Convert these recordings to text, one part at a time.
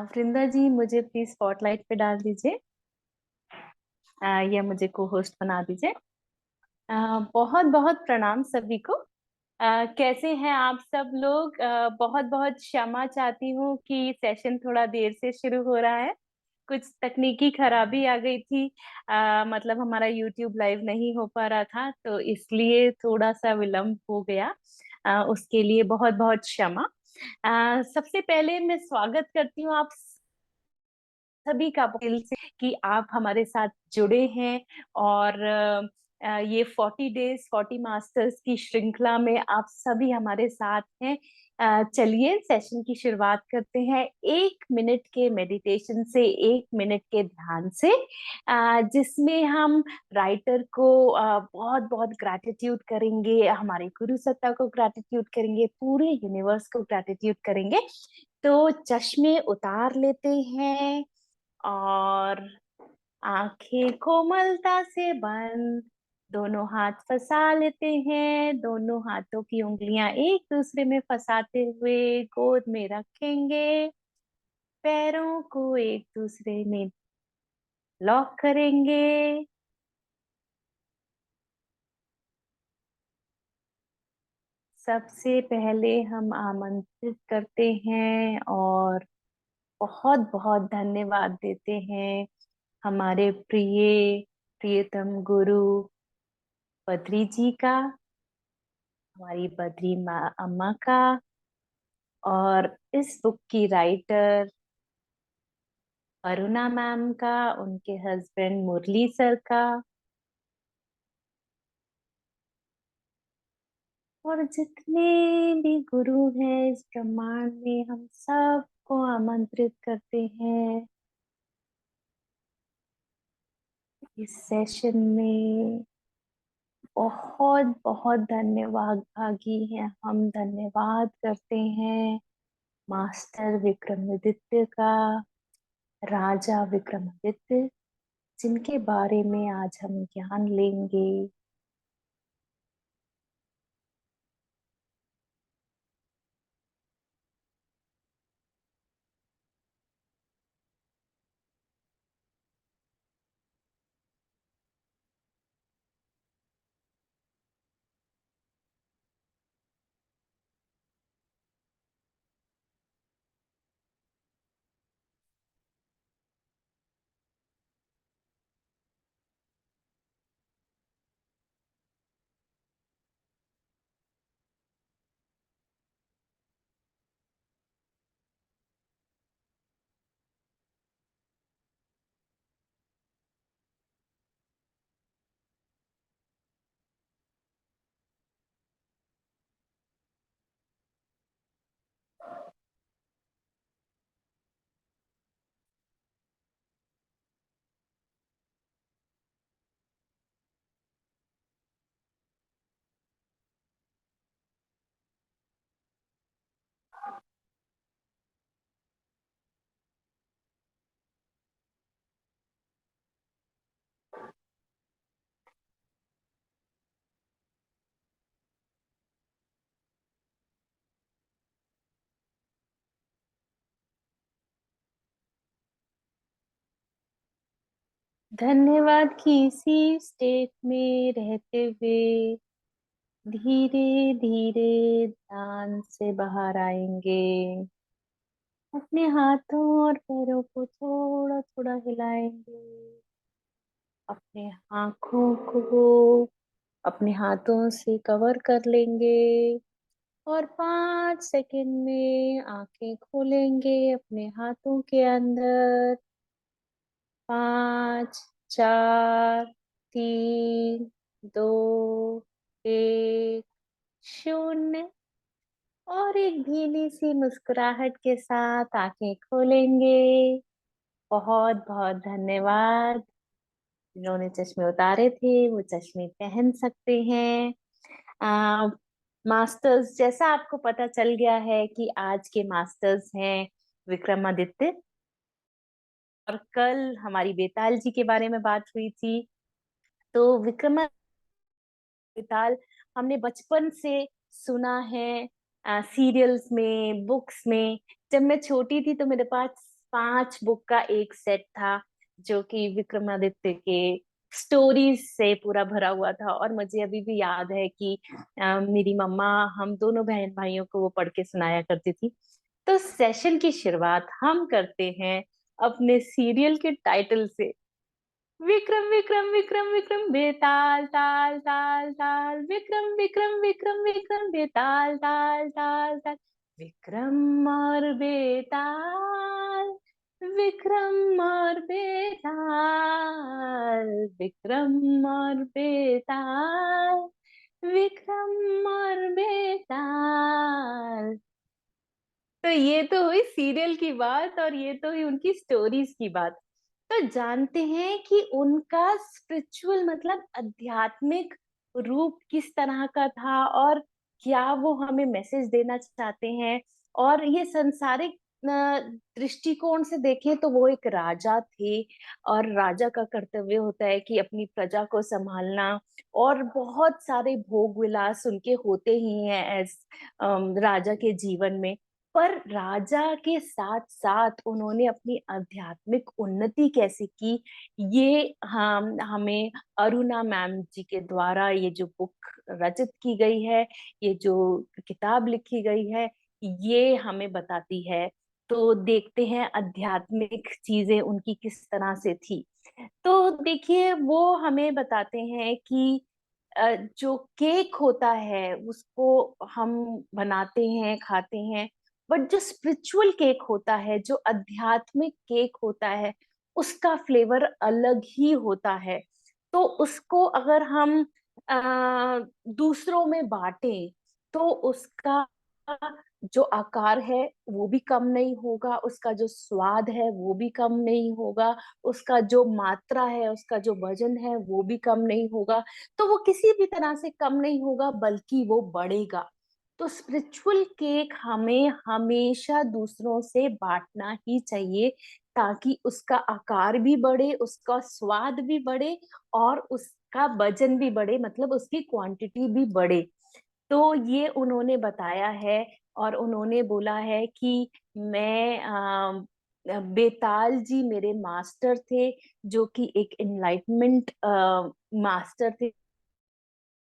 वृंदा जी, मुझे please spotlight पे डाल दीजिए। या मुझे को होस्ट बना दीजिए। बहुत बहुत प्रणाम सभी को। कैसे हैं आप सब लोग? बहुत बहुत क्षमा चाहती हूँ कि सेशन थोड़ा देर से शुरू हो रहा है। कुछ तकनीकी खराबी आ गई थी। मतलब हमारा यूट्यूब लाइव नहीं हो पा रहा था, तो इसलिए थोड़ा सा विलंब हो गया। उसके लिए बहुत बहुत क्षमा। सबसे पहले मैं स्वागत करती हूँ आप सभी का दिल से कि आप हमारे साथ जुड़े हैं। और ये 40 डेज 40 मास्टर्स की श्रृंखला में आप सभी हमारे साथ हैं। चलिए सेशन की शुरुआत करते हैं 1 मिनट के मेडिटेशन से, 1 मिनट के ध्यान से, जिसमें हम राइटर को बहुत बहुत ग्रैटिट्यूड करेंगे, हमारे गुरु सत्ता को ग्रैटिट्यूड करेंगे, पूरे यूनिवर्स को ग्रैटिट्यूड करेंगे। तो चश्मे उतार लेते हैं और आंखें कोमलता से बंद, दोनों हाथ फंसा लेते हैं। दोनों हाथों की उंगलियां एक दूसरे में फंसाते हुए गोद में रखेंगे। पैरों को एक दूसरे में लॉक करेंगे। सबसे पहले हम आमंत्रित करते हैं और बहुत बहुत धन्यवाद देते हैं हमारे प्रियतम गुरु बद्री जी का, हमारी बद्री माँ अम्मा का, और इस बुक की राइटर अरुणा मैम का, उनके हस्बैंड मुरली सर का, और जितने भी गुरु हैं इस ब्रह्मांड में, हम सबको आमंत्रित करते हैं इस सेशन में। बहुत बहुत धन्यवाद भागी हैं हम, धन्यवाद करते हैं मास्टर विक्रमादित्य का, राजा विक्रमादित्य, जिनके बारे में आज हम ज्ञान लेंगे। धन्यवाद कि इसी स्टेट में रहते हुए धीरे धीरे ध्यान से बाहर आएंगे। अपने हाथों और पैरों को थोड़ा थोड़ा हिलाएंगे। अपने आँखों को अपने हाथों से कवर कर लेंगे और 5 सेकंड में आंखें खोलेंगे अपने हाथों के अंदर। 5, 4, 3, 2, 1, 0। और एक धीमी सी मुस्कुराहट के साथ आंखें खोलेंगे। बहुत बहुत धन्यवाद। जिन्होंने चश्मे उतारे थे वो चश्मे पहन सकते हैं। आ, मास्टर्स, जैसा आपको पता चल गया है कि आज के मास्टर्स हैं विक्रमादित्य, और कल हमारी बेताल जी के बारे में बात हुई थी। तो विक्रमादित्य बेताल हमने बचपन से सुना है, सीरियल्स में, बुक्स में। जब मैं छोटी थी तो मेरे पास 5 बुक का एक सेट था जो कि विक्रमादित्य के स्टोरीज से पूरा भरा हुआ था। और मुझे अभी भी याद है कि मेरी मम्मा हम दोनों बहन भाइयों को वो पढ़ के सुनाया करती थी। तो सेशन की शुरुआत हम करते हैं अपने सीरियल के टाइटल से। विक्रम विक्रम विक्रम विक्रम बेताल ताल ताल ताल, विक्रम विक्रम विक्रम विक्रम बेताल ताल ताल ताल, विक्रम और बेताल, विक्रम और बेताल, विक्रम और बेताल, विक्रम और बेताल। तो ये तो हुई सीरियल की बात और ये तो हुई उनकी स्टोरीज की बात। तो जानते हैं कि उनका स्पिरिचुअल मतलब आध्यात्मिक रूप किस तरह का था और क्या वो हमें मैसेज देना चाहते हैं। और ये संसारिक दृष्टिकोण से देखें तो वो एक राजा थे और राजा का कर्तव्य होता है कि अपनी प्रजा को संभालना। और बहुत सारे भोग विलास उनके होते ही हैं एज राजा के जीवन में। पर राजा के साथ साथ उन्होंने अपनी आध्यात्मिक उन्नति कैसे की, ये हम हमें अरुणा मैम जी के द्वारा ये जो बुक रचित की गई है, ये जो किताब लिखी गई है, ये हमें बताती है। तो देखते हैं आध्यात्मिक चीजें उनकी किस तरह से थी। तो देखिए वो हमें बताते हैं कि जो केक होता है उसको हम बनाते हैं खाते हैं, बट जो स्पिरिचुअल केक होता है, जो आध्यात्मिक केक होता है, उसका फ्लेवर अलग ही होता है। तो उसको अगर हम दूसरों में बांटें तो उसका जो आकार है वो भी कम नहीं होगा, उसका जो स्वाद है वो भी कम नहीं होगा, उसका जो मात्रा है, उसका जो वजन है वो भी कम नहीं होगा। तो वो किसी भी तरह से कम नहीं होगा बल्कि वो बढ़ेगा। तो स्पिरिचुअल केक हमें हमेशा दूसरों से बांटना ही चाहिए ताकि उसका आकार भी बढ़े, उसका स्वाद भी बढ़े और उसका वजन भी बढ़े, मतलब उसकी क्वांटिटी भी बढ़े। तो ये उन्होंने बताया है और उन्होंने बोला है कि मैं बेताल जी मेरे मास्टर थे, जो कि एक एनलाइटमेंट मास्टर थे,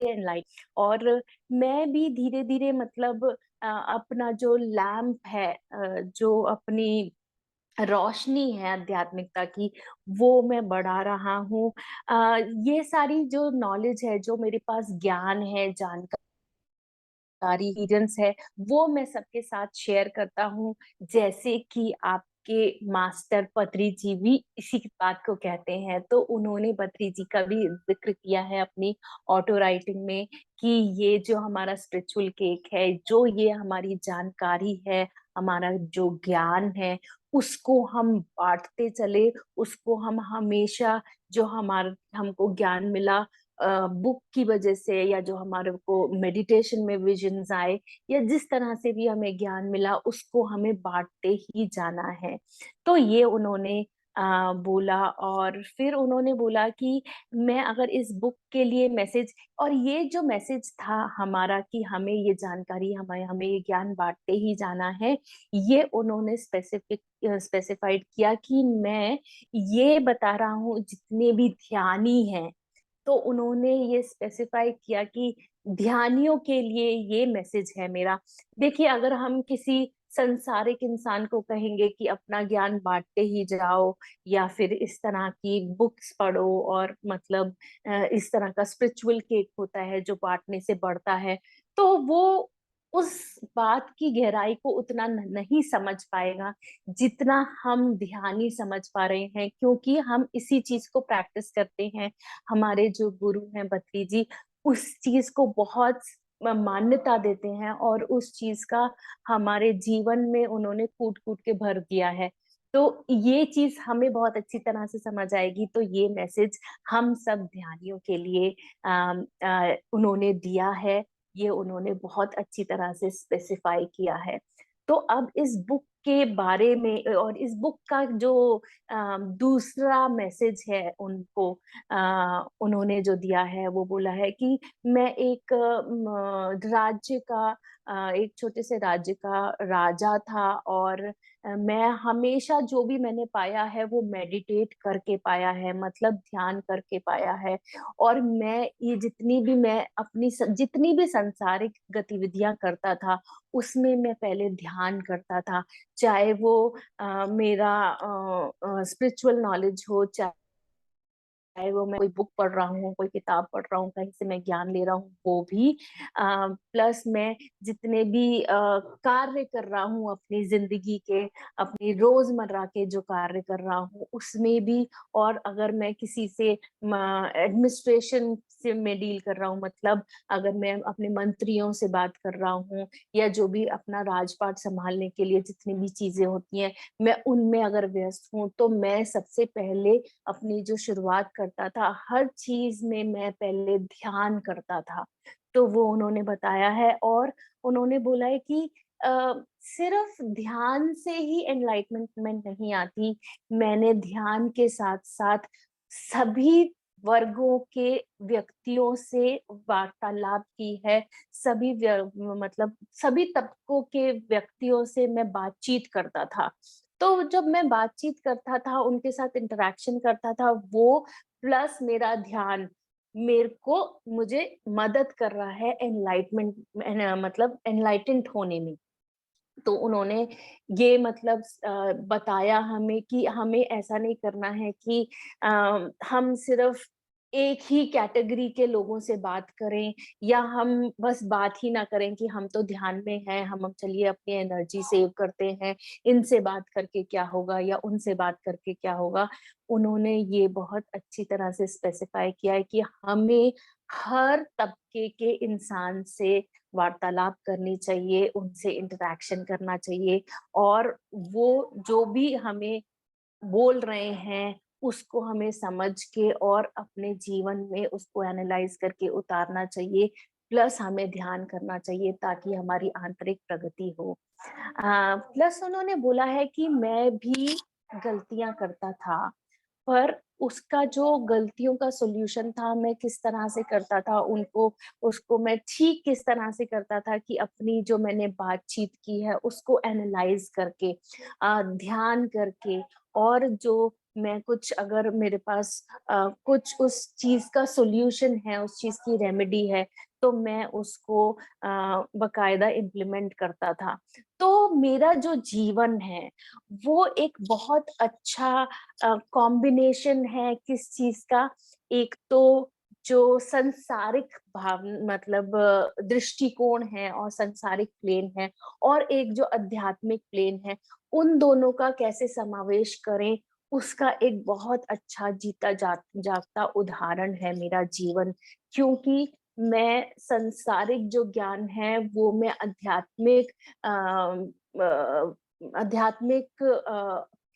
एनलाइट। और मैं भी धीरे धीरे मतलब अपना जो लैम्प है, जो अपनी रोशनी है आध्यात्मिकता की, वो मैं बढ़ा रहा हूँ। ये सारी जो नॉलेज है, जो मेरे पास ज्ञान है, जानकारी सारी एक्सपीरियंस है, वो मैं सबके साथ शेयर करता हूँ। जैसे कि आपके मास्टर पत्री जी भी इसी बात को कहते हैं। तो उन्होंने पत्री जी का भी जिक्र किया है अपनी ऑटो राइटिंग में कि ये जो हमारा स्पिरिचुअल केक है, जो ये हमारी जानकारी है, हमारा जो ज्ञान है, उसको हम बांटते चले, उसको हम हमेशा जो हमारा हमको ज्ञान मिला बुक की वजह से, या जो हमारे को मेडिटेशन में विजन्स आए, या जिस तरह से भी हमें ज्ञान मिला, उसको हमें बांटते ही जाना है। तो ये उन्होंने बोला। और फिर उन्होंने बोला कि मैं अगर इस बुक के लिए मैसेज, और ये जो मैसेज था हमारा कि हमें ये जानकारी, हमें हमें ये ज्ञान बांटते ही जाना है, ये उन्होंने स्पेसिफाइड किया कि मैं ये बता रहा हूँ जितने भी ध्यानी हैं। तो उन्होंने ये स्पेसिफाई किया कि ध्यानियों के लिए ये मैसेज है मेरा। देखिए अगर हम किसी संसारिक इंसान को कहेंगे कि अपना ज्ञान बांटते ही जाओ, या फिर इस तरह की बुक्स पढ़ो, और मतलब इस तरह का स्पिरिचुअल केक होता है जो बांटने से बढ़ता है, तो वो उस बात की गहराई को उतना नहीं समझ पाएगा जितना हम ध्यानी समझ पा रहे हैं, क्योंकि हम इसी चीज को प्रैक्टिस करते हैं। हमारे जो गुरु हैं बद्री जी, उस चीज को बहुत मान्यता देते हैं और उस चीज का हमारे जीवन में उन्होंने कूट कूट के भर दिया है। तो ये चीज हमें बहुत अच्छी तरह से समझ आएगी। तो ये मैसेज हम सब ध्यानियों के लिए उन्होंने दिया है, ये उन्होंने बहुत अच्छी तरह से स्पेसिफाई किया है। तो अब इस बुक के बारे में और इस बुक का जो दूसरा मैसेज है उनको उन्होंने जो दिया है, वो बोला है कि मैं एक राज्य का एक छोटे से राज्य का राजा था, और मैं हमेशा जो भी मैंने पाया है वो मेडिटेट करके पाया है, मतलब ध्यान करके पाया है। और मैं ये जितनी भी सांसारिक गतिविधियां करता था, उसमें मैं पहले ध्यान करता था। चाहे वो मेरा स्पिरिचुअल नॉलेज हो, चाहे वो मैं कोई बुक पढ़ रहा हूँ, कोई किताब पढ़ रहा हूँ, कहीं से मैं ज्ञान ले रहा हूँ, वो भी प्लस मैं जितने भी कार्य कर रहा हूँ अपनी जिंदगी के, अपनी रोजमर्रा के जो कार्य कर रहा हूँ उसमें भी। और अगर मैं किसी से एडमिनिस्ट्रेशन से मैं डील कर रहा हूँ, मतलब अगर मैं अपने मंत्रियों से बात कर रहा हूँ, या जो भी अपना राजपाट संभालने के लिए जितनी भी चीजें होती हैं, मैं उनमें अगर व्यस्त हूँ, तो मैं सबसे पहले अपनी जो शुरुआत करता था, हर चीज में मैं पहले ध्यान करता था। तो वो उन्होंने बताया है। और उन्होंने बोला है कि सिर्फ ध्यान से ही एनलाइटमेंट नहीं आती। मैंने ध्यान के साथ साथ सभी वर्गों के व्यक्तियों से वार्तालाप की है। मतलब सभी तबकों के व्यक्तियों से मैं बातचीत करता था। तो जब मैं बातचीत करता था, उनके साथ इंटरेक्शन करता था, वो प्लस मेरा ध्यान मुझे मदद कर रहा है एनलाइटमेंट, मतलब एनलाइटेंड होने में। तो उन्होंने ये मतलब बताया हमें कि हमें ऐसा नहीं करना है कि हम सिर्फ एक ही कैटेगरी के लोगों से बात करें, या हम बस बात ही ना करें कि हम तो ध्यान में हैं, हम चलिए अपनी एनर्जी सेव करते हैं, इनसे बात करके क्या होगा या उनसे बात करके क्या होगा। उन्होंने ये बहुत अच्छी तरह से स्पेसिफाई किया है कि हमें हर तबके के इंसान से वार्तालाप करनी चाहिए, उनसे इंटरेक्शन करना चाहिए। और वो जो भी हमें बोल रहे हैं, उसको हमें समझ के और अपने जीवन में उसको एनालाइज करके उतारना चाहिए। प्लस हमें ध्यान करना चाहिए ताकि हमारी आंतरिक प्रगति हो। प्लस उन्होंने बोला है कि मैं भी गलतियां करता था, पर उसका जो गलतियों का सॉल्यूशन था, मैं किस तरह से करता था उनको, उसको मैं ठीक किस तरह से करता था कि अपनी जो मैंने बातचीत की है उसको एनालाइज करके, ध्यान करके, और जो मैं कुछ अगर मेरे पास कुछ उस चीज का सॉल्यूशन है, उस चीज की रेमेडी है, तो मैं उसको बकायदा इम्प्लीमेंट करता था। तो मेरा जो जीवन है वो एक बहुत अच्छा कॉम्बिनेशन है किस चीज का। एक तो जो संसारिक भाव मतलब दृष्टिकोण है और संसारिक प्लेन है, और एक जो आध्यात्मिक प्लेन है, उन दोनों का कैसे समावेश करें, उसका एक बहुत अच्छा जीता जागता उदाहरण है मेरा जीवन। क्योंकि मैं संसारिक जो ज्ञान है वो मैं आध्यात्मिक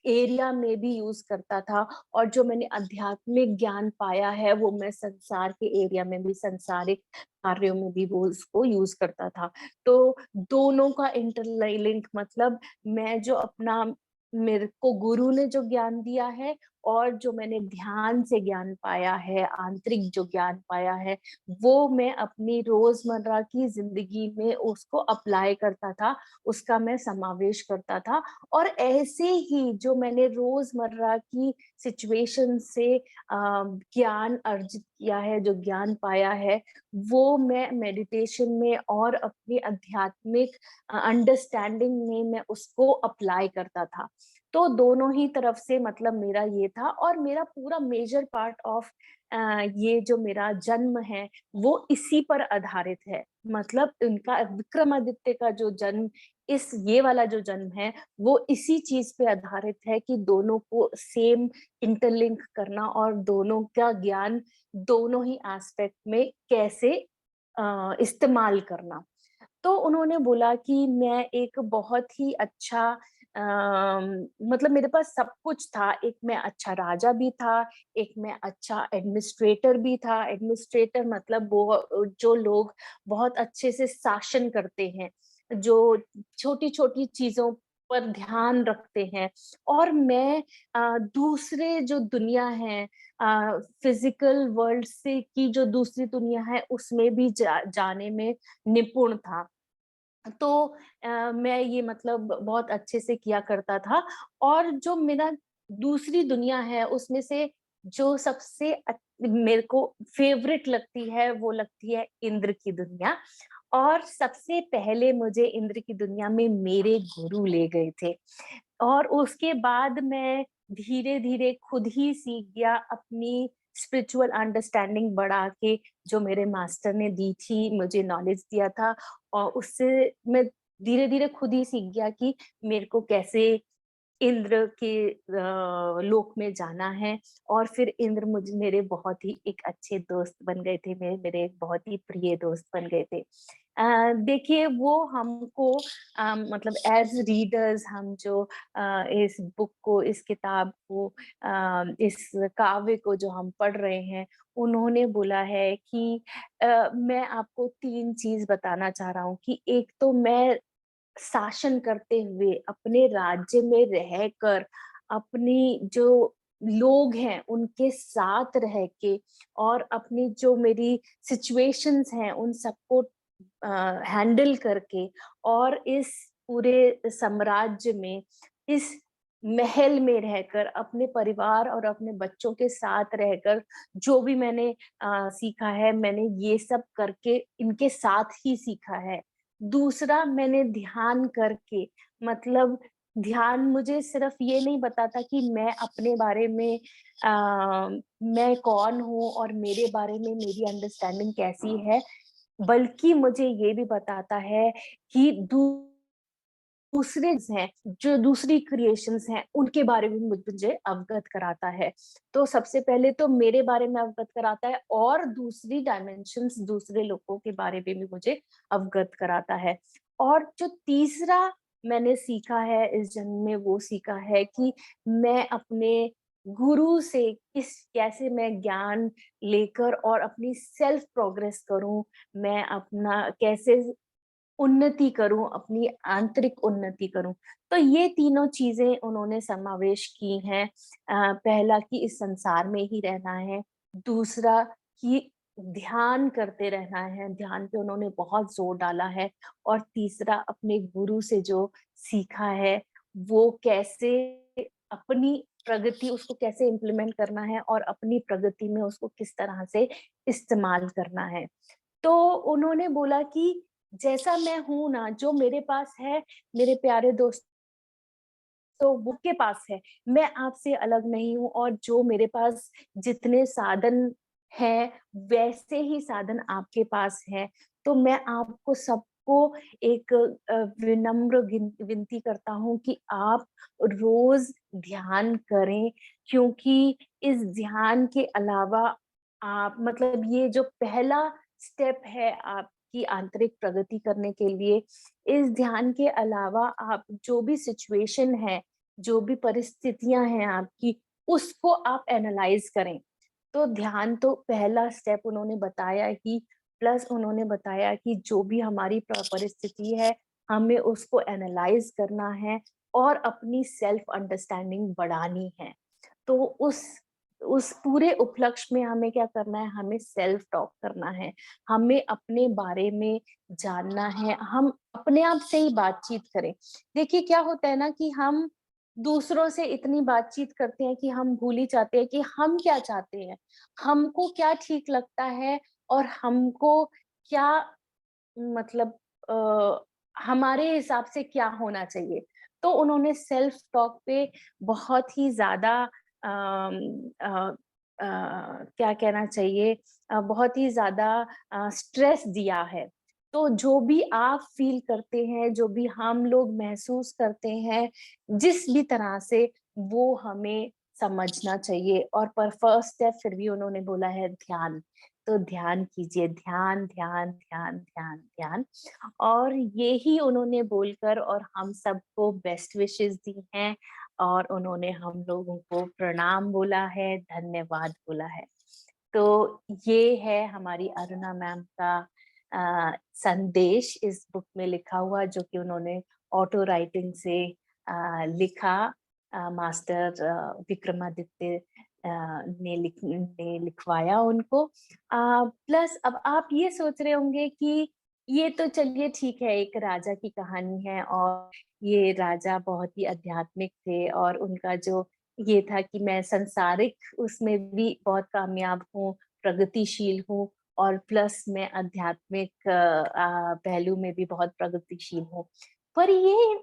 एरिया में भी यूज करता था, और जो मैंने आध्यात्मिक ज्ञान पाया है वो मैं संसार के एरिया में भी, संसारिक कार्यों में भी वो उसको यूज करता था। तो दोनों का इंटरलिंक, मतलब मैं जो अपना, मेरे को गुरु ने जो ज्ञान दिया है, और जो मैंने ध्यान से ज्ञान पाया है, आंतरिक जो ज्ञान पाया है, वो मैं अपनी रोजमर्रा की जिंदगी में उसको अप्लाई करता था, उसका मैं समावेश करता था। और ऐसे ही जो मैंने रोजमर्रा की सिचुएशन से ज्ञान अर्जित किया है, जो ज्ञान पाया है, वो मैं मेडिटेशन में और अपनी आध्यात्मिक अंडरस्टैंडिंग में मैं उसको अप्लाई करता था। तो दोनों ही तरफ से मतलब मेरा ये था। और मेरा पूरा मेजर पार्ट ऑफ ये जो मेरा जन्म है वो इसी पर आधारित है। मतलब उनका विक्रमादित्य का जो जन्म, इस ये वाला जो जन्म है, वो इसी चीज पे आधारित है कि दोनों को सेम इंटरलिंक करना, और दोनों का ज्ञान दोनों ही एस्पेक्ट में कैसे इस्तेमाल करना। तो उन्होंने बोला कि मैं एक बहुत ही अच्छा मतलब मेरे पास सब कुछ था। एक मैं अच्छा राजा भी था, एक मैं अच्छा एडमिनिस्ट्रेटर भी था। एडमिनिस्ट्रेटर मतलब वो जो लोग बहुत अच्छे से शासन करते हैं, जो छोटी छोटी चीजों पर ध्यान रखते हैं। और मैं दूसरे जो दुनिया है, फिजिकल वर्ल्ड से की जो दूसरी दुनिया है, उसमें भी जाने में निपुण था। तो मैं ये मतलब बहुत अच्छे से किया करता था। और जो मेरा दूसरी दुनिया है उसमें से जो सबसे मेरे को फेवरेट लगती है वो लगती है इंद्र की दुनिया। और सबसे पहले मुझे इंद्र की दुनिया में मेरे गुरु ले गए थे। और उसके बाद मैं धीरे-धीरे खुद ही सीख गया, अपनी स्पिरिचुअल अंडरस्टैंडिंग बढ़ा के, जो मेरे मास्टर ने दी थी, मुझे नॉलेज दिया था, और उससे मैं धीरे-धीरे खुद ही सीख गया कि मेरे को कैसे इंद्र के लोक में जाना है। और फिर इंद्र मेरे बहुत ही एक अच्छे दोस्त बन गए थे, मेरे मेरे एक बहुत ही प्रिय दोस्त बन गए थे। देखिए वो हमको मतलब एज़ रीडर्स हम जो इस बुक को, इस किताब को, इस काव्य को जो हम पढ़ रहे हैं, उन्होंने बोला है कि मैं आपको 3 चीज़ बताना चाह रहा हूँ कि एक तो मैं शासन करते हुए, अपने राज्य में रहकर, अपनी जो लोग हैं, उनके साथ रह के, और अपनी जो मेरी सिचुएशंस हैं, उन सबको हैंडल करके, और इस पूरे साम्राज्य में, इस महल में रहकर, अपने परिवार और अपने बच्चों के साथ रहकर, जो भी मैंने सीखा है, मैंने ये सब करके इनके साथ ही सीखा है। दूसरा, मैंने ध्यान करके, मतलब ध्यान मुझे सिर्फ ये नहीं बताता कि मैं अपने बारे में मैं कौन हूँ और मेरे बारे में मेरी अंडरस्टैंडिंग कैसी है, बल्कि मुझे ये भी बताता है कि दूसरे हैं, जो दूसरी क्रिएशंस हैं, उनके बारे में मुझे अवगत कराता है। तो सबसे पहले तो मेरे बारे में अवगत कराता है, और दूसरी डायमेंशंस, दूसरे लोगों के बारे में भी मुझे अवगत कराता है। और जो तीसरा मैंने सीखा है इस जन्म में, वो सीखा है कि मैं अपने गुरु से कैसे मैं ज्ञान लेकर और अपनी सेल्फ प्रोग्रेस करूँ, मैं अपना कैसे उन्नति करूँ, अपनी आंतरिक उन्नति करूँ। तो ये तीनों चीज़ें उन्होंने समावेश की हैं। पहला कि इस संसार में ही रहना है, दूसरा कि ध्यान करते रहना है, ध्यान पे उन्होंने बहुत ज़ोर डाला है, और तीसरा अपने गुरु से जो सीखा है, वो कैसे अपनी प्रगति, उसको कैसे इम्प्लीमेंट करना है और अपनी प्रगति में उसको किस तरह से इस्तेमाल करना है। तो उन्होंने बोला कि जैसा मैं हूँ ना, जो मेरे पास है, मेरे प्यारे दोस्तों, वो के पास है, मैं आपसे अलग नहीं हूँ, और जो मेरे पास जितने साधन हैं, वैसे ही साधन आपके पास हैं। तो मैं आपको सबको एक विनम्र विनती करता हूँ कि आप रोज़ ध्यान करें, क्योंकि इस ध्यान के अलावा आप, मतलब ये जो पहला स्टेप है आपकी आंतरिक प्रगति करने के लिए, इस ध्यान के अलावा आप जो भी सिचुएशन है, जो भी परिस्थितियाँ हैं आपकी, उसको आप एनालाइज़ करें। तो ध्यान तो पहला स्टेप उन्होंने बताया ही, प्लस उन्होंने बताया कि जो भी हमारी परिस्थिति है, हमें उसको एनालाइज़ करना है और अपनी सेल्फ अंडरस्टैंडिंग बढ़ानी है। तो उस पूरे उपलक्ष्य में हमें क्या करना है, हमें सेल्फ टॉक करना है, हमें अपने बारे में जानना है, हम अपने आप से ही बातचीत करें। देखिए क्या होता है ना कि हम दूसरों से इतनी बातचीत करते हैं कि हम भूल ही जाते हैं कि हम क्या चाहते हैं, हमको क्या ठीक लगता है, और हमको क्या, मतलब हमारे हिसाब से क्या होना चाहिए। तो उन्होंने सेल्फ टॉक पे बहुत ही ज़्यादा अम, अ क्या कहना चाहिए, बहुत ही ज़्यादा स्ट्रेस दिया है। तो जो भी आप फ़ील करते हैं, जो भी हम लोग महसूस करते हैं, जिस भी तरह से, वो हमें समझना चाहिए। और पर फर्स्ट स्टेप फिर भी उन्होंने बोला है ध्यान। तो ध्यान कीजिए, ध्यान, ध्यान, ध्यान, ध्यान, ध्यान। और ये ही उन्होंने बोलकर और हम सबको बेस्ट विशेस दी हैं, और उन्होंने हम लोगों को प्रणाम बोला है, धन्यवाद बोला है। तो ये है हमारी अरुणा मैम का संदेश इस बुक में लिखा हुआ, जो कि उन्होंने ऑटो राइटिंग से लिखा। मास्टर विक्रमादित्य ने लिखवाया उनको। प्लस अब आप ये सोच रहे होंगे कि ये तो चलिए ठीक है, एक राजा की कहानी है और ये राजा बहुत ही आध्यात्मिक थे और उनका जो ये था कि मैं सांसारिक उसमें भी बहुत कामयाब हूँ, प्रगतिशील हूँ और प्लस मैं आध्यात्मिक पहलू में भी बहुत प्रगतिशील हूँ। पर ये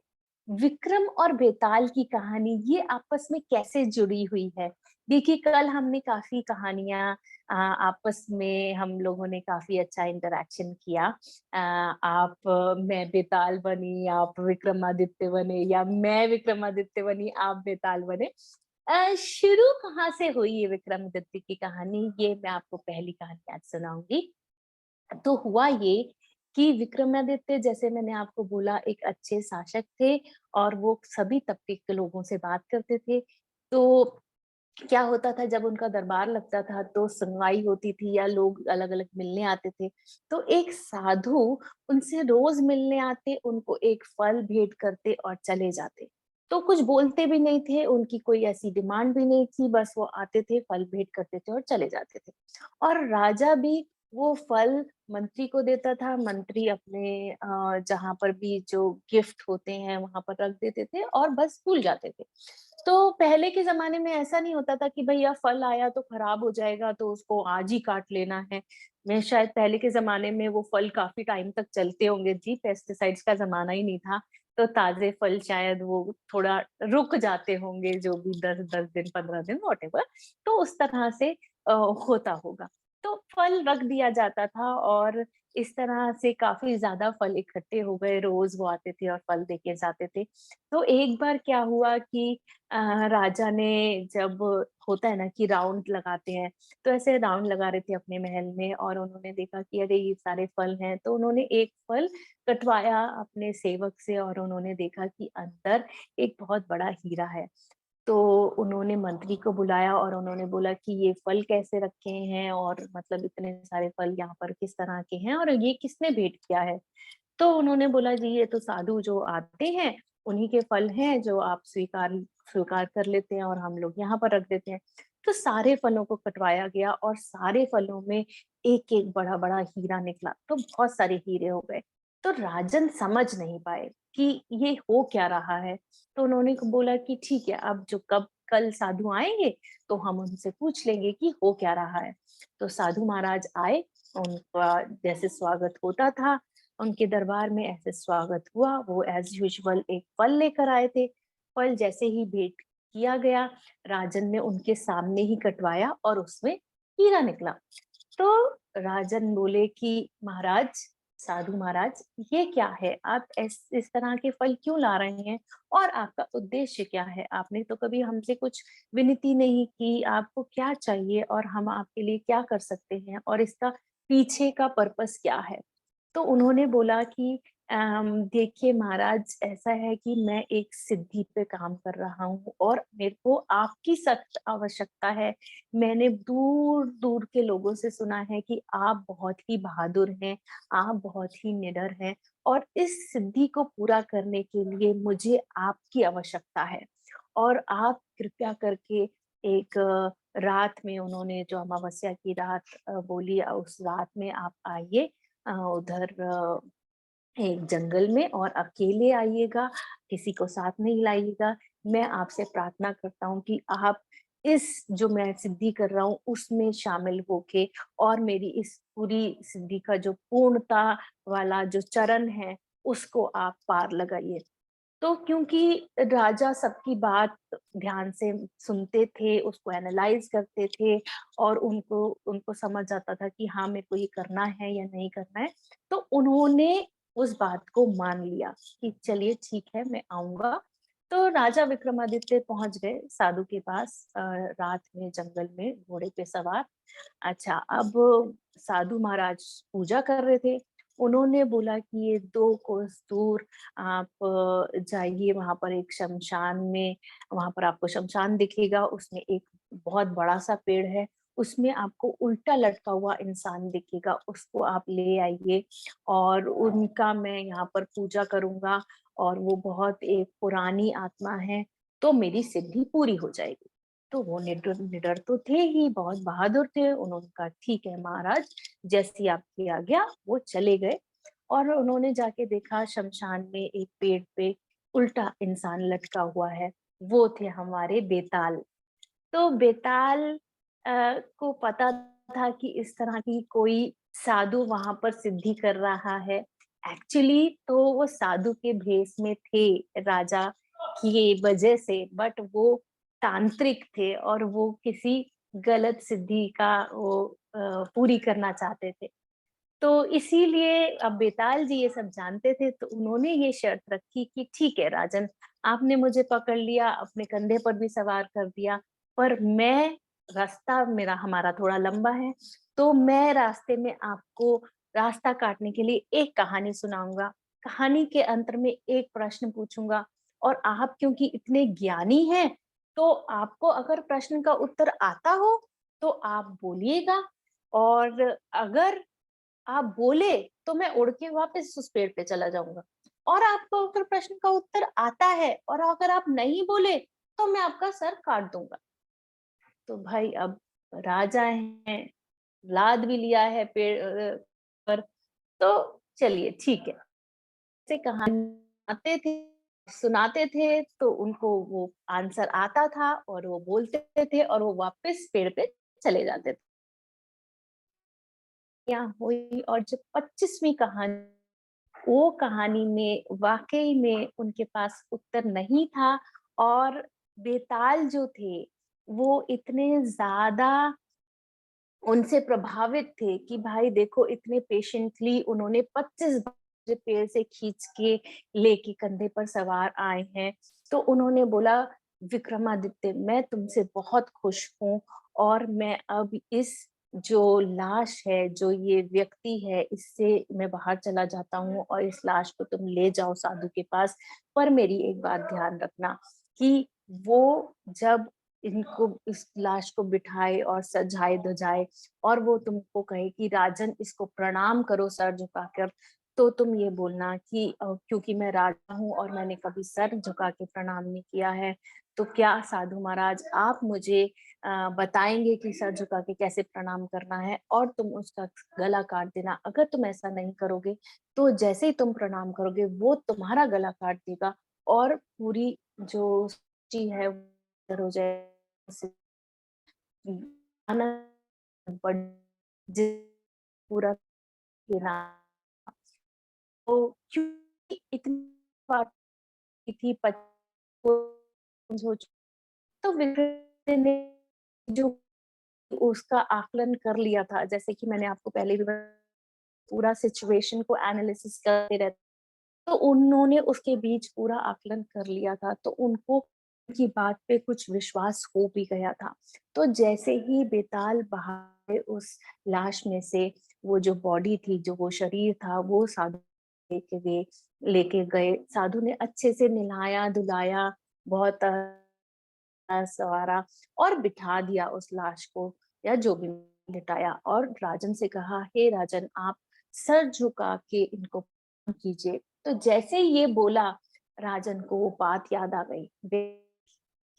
विक्रम और बेताल की कहानी ये आपस में कैसे जुड़ी हुई है? देखिए, कल हमने काफ़ी कहानियाँ आपस में हम लोगों ने काफ़ी अच्छा इंटरैक्शन किया। मैं बेताल बनी, आप विक्रमादित्य बने या मैं विक्रमादित्य बनी, आप बेताल बने। शुरू कहाँ से हुई ये विक्रमादित्य की कहानी, ये मैं आपको पहली कहानी आज सुनाऊँगी। तो हुआ ये कि विक्रमादित्य जैसे मैंने आपको बोला एक अच्छे शासक थे और वो सभी तबके के लोगों से बात करते थे। तो क्या होता था जब उनका दरबार लगता था तो सुनवाई होती थी या लोग अलग-अलग मिलने आते थे। तो एक साधु उनसे रोज़ मिलने आते, उनको एक फल भेंट करते और चले जाते। तो कुछ बोलते भी नहीं थे, उनकी कोई ऐसी डिमांड भी नहीं थी, बस वो आते थे, फल भेंट करते थे और चले जाते थे। और राजा भी वो फल मंत्री को देता था, मंत्री अपने जहाँ पर भी जो गिफ्ट होते हैं वहाँ पर रख देते थे और बस भूल जाते थे। तो पहले के ज़माने में ऐसा नहीं होता था कि भैया फल आया तो खराब हो जाएगा तो उसको आज ही काट लेना है। मैं शायद पहले के ज़माने में वो फल काफ़ी टाइम तक चलते होंगे जी, पेस्टिसाइड्स का ज़माना ही नहीं था। तो ताज़े फल शायद वो थोड़ा रुक जाते होंगे जो भी 10-10 दिन, 15 दिन व्हाटएवर। तो उस तरह से होता होगा। तो फल रख दिया जाता था और इस तरह से काफ़ी ज़्यादा फल इकट्ठे हो गए, रोज़ वो आते थे और फल देके जाते थे। तो एक बार क्या हुआ कि राजा ने जब होता है ना कि राउंड लगाते हैं, तो ऐसे राउंड लगा रहे थे अपने महल में और उन्होंने देखा कि अरे ये सारे फल हैं, तो उन्होंने एक फल कटवाया अपने सेवक से और उन्होंने देखा कि अंदर एक बहुत बड़ा हीरा है। तो उन्होंने मंत्री को बुलाया और उन्होंने बोला कि ये फल कैसे रखे हैं और मतलब इतने सारे फल यहाँ पर किस तरह के हैं और ये किसने भेंट किया है? तो उन्होंने बोला जी ये तो साधु जो आते हैं, उन्हीं के फल हैं जो आप स्वीकार स्वीकार कर लेते हैं और हम लोग यहाँ पर रख देते हैं। तो सारे फलों को कटवाया गया और सारे फलों में एक-एक बड़ा-बड़ा हीरा निकला, तो बहुत सारे हीरे हो गए। तो राजन समझ नहीं पाए कि ये हो क्या रहा है? तो उन्होंने बोला कि ठीक है, अब जो कब कल साधु आएँगे, तो हम उनसे पूछ लेंगे कि हो क्या रहा है। तो साधु महाराज आए, उनका जैसे स्वागत होता था उनके दरबार में ऐसे स्वागत हुआ, वो एज़ यूजुअल एक फल लेकर आए थे। फल जैसे ही भेंट किया गया, राजन ने उनके सामने ही कटवाया और उसमें हीरा निकला। तो राजन बोले कि महाराज, साधु महाराज, ये क्या है? आप इस तरह के फल क्यों ला रहे हैं? और आपका उद्देश्य क्या है? आपने तो कभी हमसे कुछ विनती नहीं की, आपको क्या चाहिए और हम आपके लिए क्या कर सकते हैं? और इसका पीछे का पर्पस क्या है? तो उन्होंने बोला कि देखिए महाराज ऐसा है कि मैं एक सिद्धि पे काम कर रहा हूँ और मेरे को आपकी सख्त आवश्यकता है। मैंने दूर-दूर के लोगों से सुना है कि आप बहुत ही बहादुर हैं, आप बहुत ही निडर हैं और इस सिद्धि को पूरा करने के लिए मुझे आपकी आवश्यकता है। और आप कृपया करके एक रात में उन्होंने जो अमावस्या की रात बोली उस रात में आप आइए उधर एक जंगल में और अकेले आइएगा, किसी को साथ नहीं लाइएगा। मैं आपसे प्रार्थना करता हूँ कि आप इस जो मैं सिद्धि कर रहा हूँ, उसमें शामिल होके और मेरी इस पूरी सिद्धि का जो पूर्णता वाला जो चरण है, उसको आप पार लगाइए। तो क्योंकि राजा सबकी बात ध्यान से सुनते थे, उसको एनालाइज़ करते थे और उनको उनको समझ आता था कि हाँ, मेरे को ये करना है या नहीं करना है। तो उन्होंने उस बात को मान लिया कि चलिए ठीक है, मैं आऊँगा। तो राजा विक्रमादित्य पहुँच गए साधु के पास रात में जंगल में घोड़े पे सवार। अच्छा, अब साधु महाराज पूजा कर रहे थे। उन्होंने बोला कि ये 2 कोस दूर आप जाइए वहाँ पर एक शमशान में, वहाँ पर आपको शमशान दिखेगा, उसमें एक बहुत बड़ा-सा पेड़ है, उसमें आपको उल्टा लटका हुआ इंसान दिखेगा, उसको आप ले आइए और उनका मैं यहाँ पर पूजा करूँगा और वो बहुत एक पुरानी आत्मा है, तो मेरी सिद्धि पूरी हो जाएगी। तो वो निडर निडर तो थे ही, बहुत बहादुर थे, उन्होंने कहा ठीक है महाराज, जैसी आपकी आज्ञा, वो चले गए और उन्होंने जाके देखा शमशान में एक पेड़ पे उल्टा इंसान लटका हुआ है। वो थे हमारे बेताल। तो बेताल को पता था कि इस तरह की कोई साधु वहां पर सिद्धि कर रहा है। एक्चुअली तो वो साधु के भेष में थे राजा की वजह से, बट वो तांत्रिक थे और वो किसी गलत सिद्धि का वो पूरी करना चाहते थे। तो इसीलिए अब बेताल जी ये सब जानते थे, तो उन्होंने ये शर्त रखी कि ठीक है राजन, आपने मुझे पकड़ लिया, अपने कंधे पर भी सवार कर दिया, पर मैं रास्ता मेरा हमारा थोड़ा लंबा है, तो मैं रास्ते में आपको रास्ता काटने के लिए एक कहानी सुनाऊंगा। कहानी के अंत में एक प्रश्न पूछूंगा और आप क्योंकि इतने ज्ञानी हैं, तो आपको अगर प्रश्न का उत्तर आता हो तो आप बोलिएगा, और अगर आप बोले तो मैं उड़ के वापस उस पेड़ पे चला जाऊंगा। और आपको अगर प्रश्न का उत्तर आता है और अगर आप नहीं बोले तो मैं आपका सर काट दूंगा। तो भाई अब राजा हैं, लाद भी लिया है पेड़ पर, तो चलिए ठीक है। से कहानी आते थे, सुनाते थे, तो उनको वो आंसर आता था और वो बोलते थे और वो वापस पेड़ पे चले जाते थे। यहाँ हुई, और जब 25वीं कहानी, वो कहानी में वाकई में उनके पास उत्तर नहीं था। और बेताल जो थे वो इतने ज्यादा उनसे प्रभावित थे कि भाई देखो, इतने पेशेंटली उन्होंने 25 बार पेड़ से खींच के लेके कंधे पर सवार आए हैं। तो उन्होंने बोला, विक्रमादित्य मैं तुमसे बहुत खुश हूँ, और मैं अब इस जो लाश है, जो ये व्यक्ति है, इससे मैं बाहर चला जाता हूँ और इस लाश को तुम ले जाओ साधु के पास। पर मेरी एक बात ध्यान रखना कि वो जब इनको इस लाश को बिठाए और सजाए धजाए और वो तुमको कहे कि राजन इसको प्रणाम करो सर झुकाकर, तो तुम ये बोलना कि क्योंकि मैं राजा हूँ और मैंने कभी सर झुका के प्रणाम नहीं किया है, तो क्या साधु महाराज आप मुझे बताएंगे कि सर झुका के कैसे प्रणाम करना है, और तुम उसका गला काट देना। अगर तुम ऐसा नहीं करोगे तो जैसे ही तुम प्रणाम करोगे वो तुम्हारा गला काट देगा और पूरी जो सृष्टि है हो जाए, पूरा गिरा। तो क्योंकि इतनी बात थी हो, तो विक्रम ने जो उसका आकलन कर लिया था, जैसे कि मैंने आपको पहले भी पूरा सिचुएशन को एनालिसिस करते रहते, तो उन्होंने उसके बीच पूरा आकलन कर लिया था, तो उनको की बात पे कुछ विश्वास हो भी गया था। तो जैसे ही बेताल बाहर उस लाश में से वो जो बॉडी थी, जो वो शरीर था, वो साधु लेके गए। साधु ने अच्छे से नहलाया धुलाया, बहुत सवारा और बिठा दिया उस लाश को, या जो भी लिटाया, और राजन से कहा, हे राजन आप सर झुका के इनको प्रणाम कीजिए। तो जैसे ये बोला, राजन को वो बात याद आ गई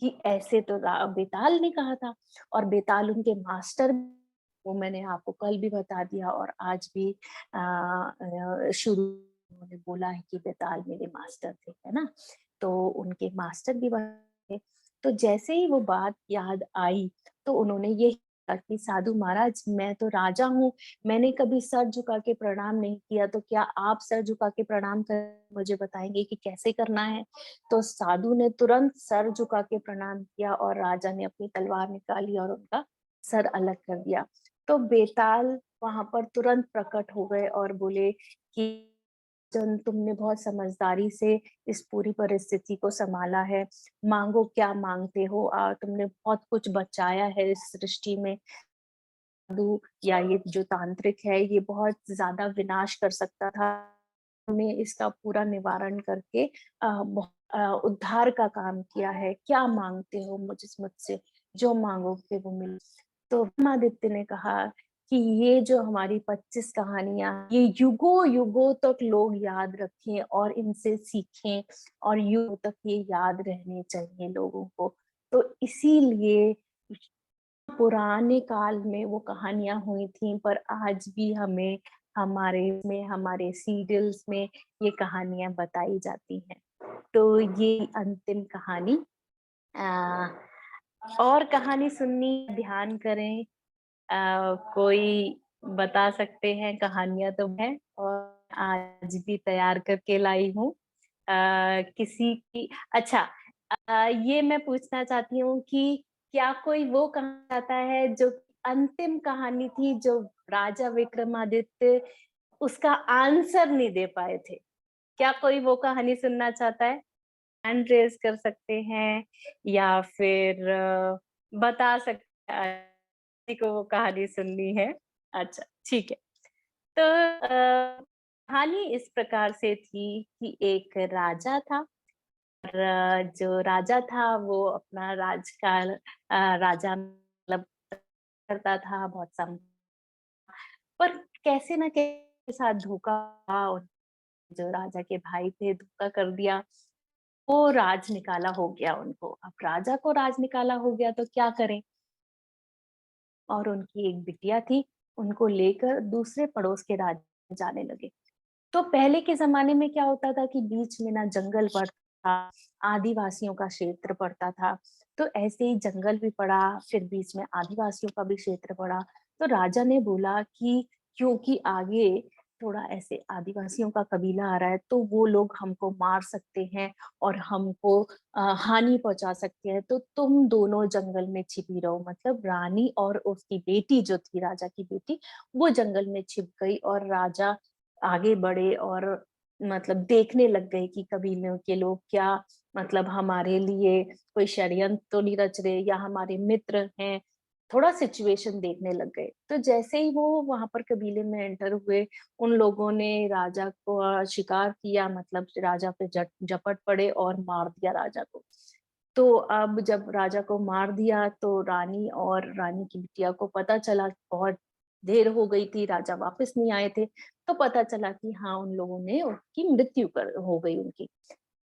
कि ऐसे तो बेताल ने कहा था, और बेताल उनके मास्टर, वो मैंने आपको कल भी बता दिया और आज भी शुरू उन्होंने बोला है कि बेताल मेरे मास्टर थे, है ना। तो उनके मास्टर भी बने। तो जैसे ही वो बात याद आई, तो उन्होंने ये कहा कि साधु महाराज मैं तो राजा हूँ, मैंने कभी सर झुका के प्रणाम नहीं किया, तो क्या आप सर झुका के प्रणाम कर मुझे बताएंगे कि कैसे करना है। तो साधु ने तुरंत सर झुका के प्रणाम किया और राजा ने अपनी तलवार निकाली और उनका सर अलग कर दिया। तो बेताल वहां पर तुरंत प्रकट हो गए और बोले कि जन तुमने बहुत समझदारी से इस पूरी परिस्थिति को संभाला है, मांगो क्या मांगते हो, तुमने बहुत कुछ बचाया है इस सृष्टि में। साधु या ये जो तांत्रिक है ये बहुत ज्यादा विनाश कर सकता था, ने इसका पूरा निवारण करके उद्धार का काम किया है। क्या मांगते हो मुझसे, जो मांगोगे वो मिले। तो विक्रमादित्य ने कहा कि ये जो हमारी 25 कहानियां, ये युगों युगों तक लोग याद रखें और इनसे सीखें, और युगों तक ये याद रहने चाहिए लोगों को। तो इसीलिए पुराने काल में वो कहानियां हुई थी, पर आज भी हमें हमारे सीरियल्स में ये कहानियाँ बताई जाती हैं। तो ये अंतिम कहानी अ, और कहानी सुननी ध्यान करें। कोई बता सकते हैं कहानियाँ तो मैं और आज भी तैयार करके लाई हूँ। किसी की अच्छा ये मैं पूछना चाहती हूँ कि क्या कोई वो कहना चाहता है जो अंतिम कहानी थी जो राजा विक्रमादित्य उसका आंसर नहीं दे पाए थे? क्या कोई वो कहानी सुनना चाहता है? हैंड रेज़ कर सकते हैं या फिर बता सकते हैं किसी को वो कहानी सुननी है? अच्छा, ठीक है। तो कहानी इस प्रकार से थी कि एक राजा था और जो राजा था वो अपना राजकाल राजा मतलब करता था बहुत सम पर कैसे न कैसे साथ धोखा हुआ, जो राजा के भाई थे धोखा कर दिया, वो राज निकाला हो गया उनको। अब राजा को राज निकाला हो गया तो क्या करें? और उनकी एक बिटिया थी, उनको लेकर दूसरे पड़ोस के राज्य में जाने लगे। तो पहले के ज़माने में क्या होता था कि बीच में ना जंगल पड़ता, आदिवासियों का क्षेत्र पड़ता था। तो ऐसे ही जंगल भी पड़ा, फिर बीच में आदिवासियों का भी क्षेत्र पड़ा। तो राजा ने बोला कि क्योंकि आगे थोड़ा ऐसे आदिवासियों का कबीला आ रहा है, तो वो लोग हमको मार सकते हैं और हमको हानि पहुँचा सकते हैं, तो तुम दोनों जंगल में छिपी रहो। मतलब रानी और उसकी बेटी जो थी, राजा की बेटी, वो जंगल में छिप गई और राजा आगे बढ़े और मतलब देखने लग गए कि कबीलों के लोग क्या मतलब हमारे लिए कोई षड्यंत्र तो नहीं रच रहे या हमारे मित्र हैं, थोड़ा सिचुएशन देखने लग गए। तो जैसे ही वो वहाँ पर कबीले में एंटर हुए, उन लोगों ने राजा को शिकार किया मतलब राजा पे झपट पड़े और मार दिया राजा को। तो अब जब राजा को मार दिया तो रानी और रानी की बिटिया को पता चला, बहुत देर हो गई थी, राजा वापस नहीं आए थे, तो पता चला कि हाँ, उन लोगों ने उसकी मृत्यु कर हो गई उनकी,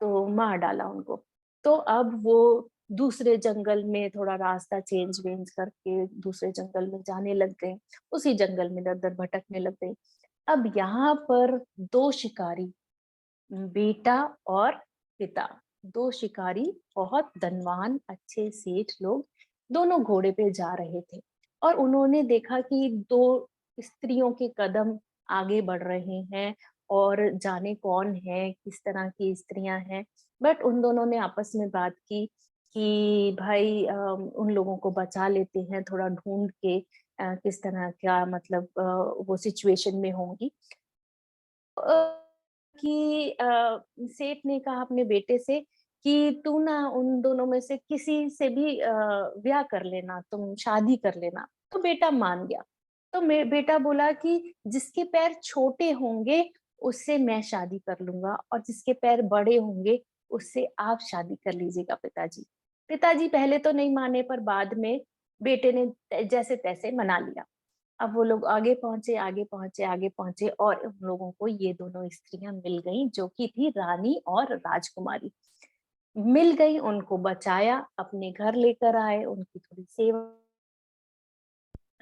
तो मार डाला उनको। तो अब वो दूसरे जंगल में थोड़ा रास्ता चेंज वेंज करके दूसरे जंगल में जाने लग गए, उसी जंगल में दर-दर भटकने लग गए। अब यहाँ पर 2 शिकारी बेटा और पिता, 2 शिकारी बहुत धनवान अच्छे सेठ लोग, दोनों घोड़े पे जा रहे थे और उन्होंने देखा कि 2 स्त्रियों के कदम आगे बढ़ रहे हैं और जाने कौन है, किस तरह की स्त्रियाँ हैं। बट उन दोनों ने आपस में बात की कि भाई उन लोगों को बचा लेते हैं थोड़ा ढूँढ के किस तरह का मतलब वो सिचुएशन में होंगी। कि सेठ ने कहा अपने बेटे से कि तू ना उन दोनों में से किसी से भी ब्याह कर लेना, तुम शादी कर लेना। तो बेटा मान गया। तो मे बेटा बोला कि जिसके पैर छोटे होंगे उससे मैं शादी कर लूँगा और जिसके पैर बड़े होंगे उससे आप शादी कर लीजिएगा पिताजी। पिताजी पहले तो नहीं माने पर बाद में बेटे ने जैसे-तैसे मना लिया। अब वो लोग आगे पहुँचे, आगे पहुँचे, आगे पहुँचे और उन लोगों को ये दोनों स्त्रियाँ मिल गईं, जो कि थी रानी और राजकुमारी। मिल गई, उनको बचाया, अपने घर लेकर आए, उनकी थोड़ी सेवा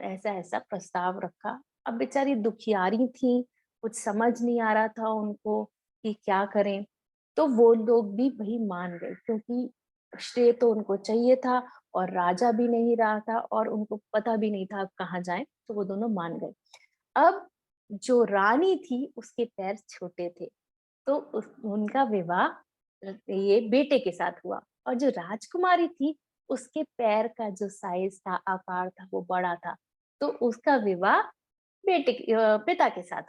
ऐसा-ऐसा प्रस्ताव रखा। अब बेचारी दुखियारी थीं, कुछ समझ नहीं आ रहा था उनको कि क्या करें। तो वो लोग भी वही मान गए क्योंकि श्रेय तो उनको चाहिए था और राजा भी नहीं रहा था और उनको पता भी नहीं था अब कहाँ जाएँ, तो वो दोनों मान गए। अब जो रानी थी उसके पैर छोटे थे, तो उस उनका विवाह ये बेटे के साथ हुआ और जो राजकुमारी थी उसके पैर का जो साइज़ था, आकार था वो बड़ा था, तो उसका विवाह पिता के साथ।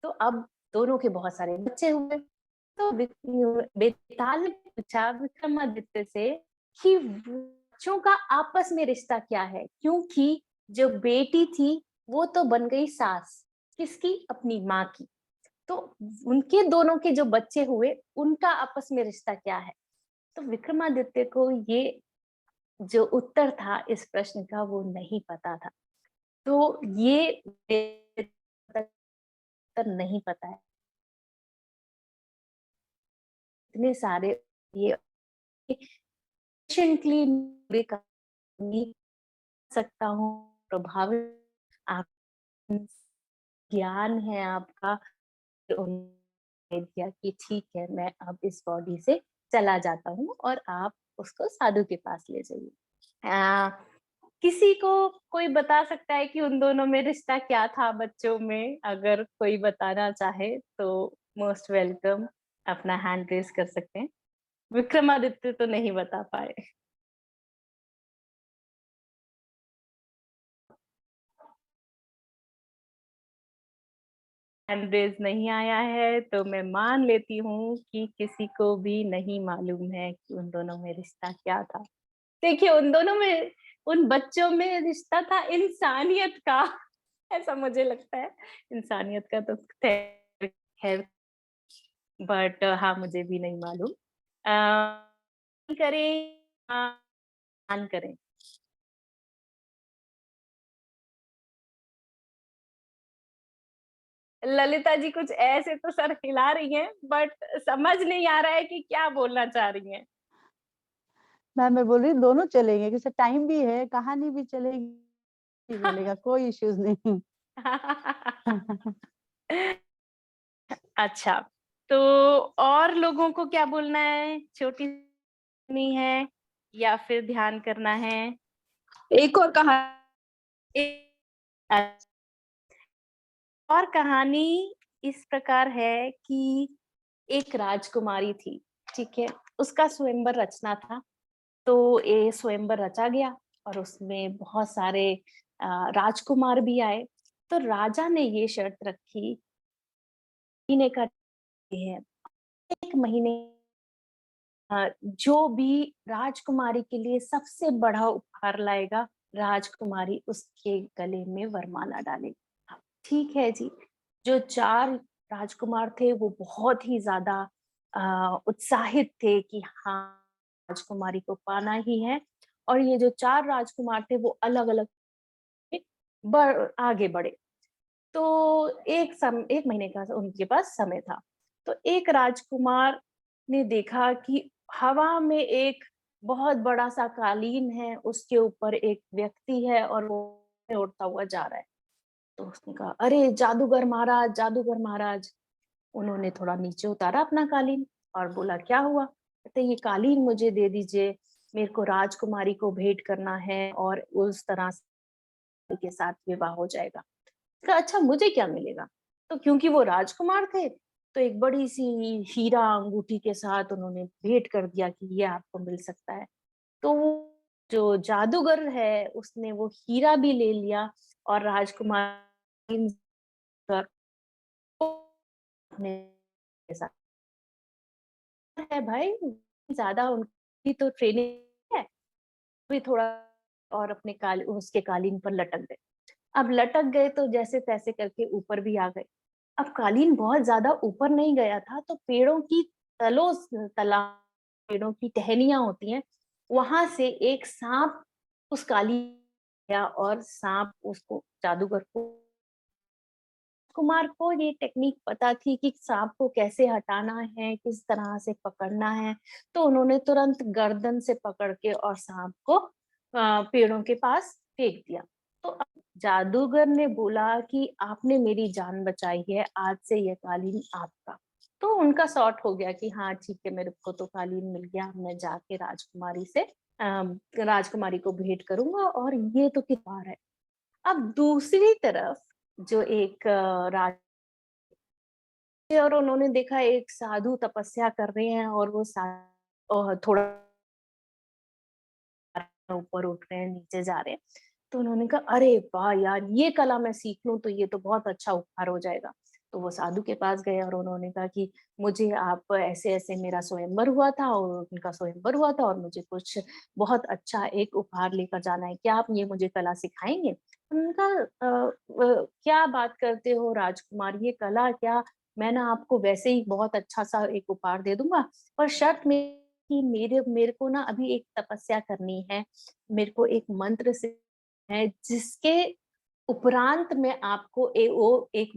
तो अब दोनों के बहुत सारे बच्चे हुए, तो बेताल ने पूछा विक्रमादित्य से कि बच्चों का आपस में रिश्ता क्या है? क्योंकि जो बेटी थी वो तो बन गई सास, किसकी? अपनी माँ की। तो उनके दोनों के जो बच्चे हुए, उनका आपस में रिश्ता क्या है? तो विक्रमादित्य को ये जो उत्तर था इस प्रश्न का वो नहीं पता था। तो ये उत्तर नहीं पता है। इतने सारे ये पेशेंटली पूरे कहानी सकता हूँ, प्रभावित आप ज्ञान है आपका, उन्होंने दिया कि ठीक है, मैं अब इस बॉडी से चला जाता हूँ और आप उसको साधु के पास ले जाइए। अ, किसी को कोई बता सकता है कि उन दोनों में रिश्ता क्या था बच्चों में? अगर कोई बताना चाहे तो मोस्ट वेलकम, अपना हैंड रेज़ कर सकते हैं। विक्रमादित्य तो नहीं बता पाए। हैंड रेज़ नहीं आया है तो मैं मान लेती हूँ कि किसी को भी नहीं मालूम है कि उन दोनों में रिश्ता क्या था। देखिए, उन दोनों में, उन बच्चों में रिश्ता था इंसानियत का, ऐसा मुझे लगता है। इंसानियत का तो खैर, बट हाँ, मुझे भी नहीं मालूम। करें, दान करें। ललिता जी कुछ ऐसे तो सर हिला रही हैं, बट समझ नहीं आ रहा है कि क्या बोलना चाह रही हैं। मैं बोल रही हूँ दोनों चलेंगे, क्योंकि टाइम भी है, कहानी भी चलेगी, बोलेगा कोई इश्यूज नहीं। अच्छा, तो और लोगों को क्या बोलना है? छोटी सुनी है या फिर ध्यान करना है? एक और कहा। एक और कहानी इस प्रकार है कि एक राजकुमारी थी, ठीक है? उसका स्वयंवर रचना था, तो ये स्वयंवर रचा गया और उसमें बहुत सारे राजकुमार भी आए। तो राजा ने ये शर्त रखी, महीने का है, 1 महीने जो भी राजकुमारी के लिए सबसे बड़ा उपहार लाएगा, राजकुमारी उसके गले में वरमाला डालेगी। हाँ, ठीक है जी। जो 4 राजकुमार थे वो बहुत ही ज़्यादा उत्साहित थे कि हाँ, राजकुमारी को पाना ही है, और ये जो 4 राजकुमार थे वो अलग-अलग बढ़ आगे बढ़े। तो 1 महीने का उनके पास समय था। तो एक राजकुमार ने देखा कि हवा में एक बहुत बड़ा-सा कालीन है, उसके ऊपर एक व्यक्ति है और वो उड़ता हुआ जा रहा है। तो उसने कहा, "अरे! जादूगर महाराज, जादूगर महाराज।" उन्होंने थोड़ा नीचे उतारा अपना कालीन और बोला, "क्या हुआ?" कहते, "ये कालीन मुझे दे दीजिए, मेरे को राजकुमारी को भेंट करना है और उस तरह से के साथ विवाह हो जाएगा।" कहा, "अच्छा, मुझे क्या मिलेगा?" तो क्योंकि वो राजकुमार थे, तो एक बड़ी-सी हीरा अंगूठी के साथ उन्होंने भेंट कर दिया कि ये आपको मिल सकता है। तो वो जो जादूगर है, उसने वो हीरा भी ले लिया और राजकुमार अपने साथ है भाई, ज़्यादा उनकी तो ट्रेनिंग है, भी थोड़ा और अपने उसके कालीन पर लटक गए। अब लटक गए तो जैसे-तैसे करके ऊपर भी आ गए। अब कालीन बहुत ज़्यादा ऊपर नहीं गया था, तो पेड़ों की तलों स तला पेड़ों की टहनियाँ होती हैं, वहाँ से एक साँप उस कालीन गया और साँप उसको, जादूगर को, कुमार को ये टेक्निक पता थी कि सांप को कैसे हटाना है, किस तरह से पकड़ना है, तो उन्होंने तुरंत गर्दन से पकड़ के और सांप को पेड़ों के पास फेंक दिया। तो अब जादूगर ने बोला कि आपने मेरी जान बचाई है, आज से ये कालीन आपका। तो उनका सॉर्ट हो गया कि हाँ ठीक है, मेरे को तो कालीन मिल गया, मैं जाके राजकुमारी को भेंट करूंगा और ये तो कितार है। अब दूसरी तरफ जो एक और उन्होंने देखा एक साधु तपस्या कर रहे हैं और वो थोड़ा ऊपर उठ रहे हैं, नीचे जा रहे हैं। तो उन्होंने कहा, "अरे वाह यार! ये कला मैं सीख लूँ तो ये तो बहुत अच्छा उपहार हो जाएगा।" तो वो साधु के पास गए और उन्होंने कहा कि मुझे आप ऐसे-ऐसे, मेरा स्वयंवर हुआ था और उनका स्वयंवर हुआ था और मुझे कुछ बहुत अच्छा एक उपहार लेकर जाना है। क्या आप ये मुझे कला सिखाएँगे? उन्होंने कहा, क्या बात करते हो राजकुमार, ये कला क्या? मैं ना आपको वैसे ही बहुत अच्छा-सा एक उपहार दे दूँगा, पर शर्त कि मेरे मेरे को ना अभी एक तपस्या करनी है, मेरे को एक मंत्र से है जिसके उपरांत मैं आपको वो एक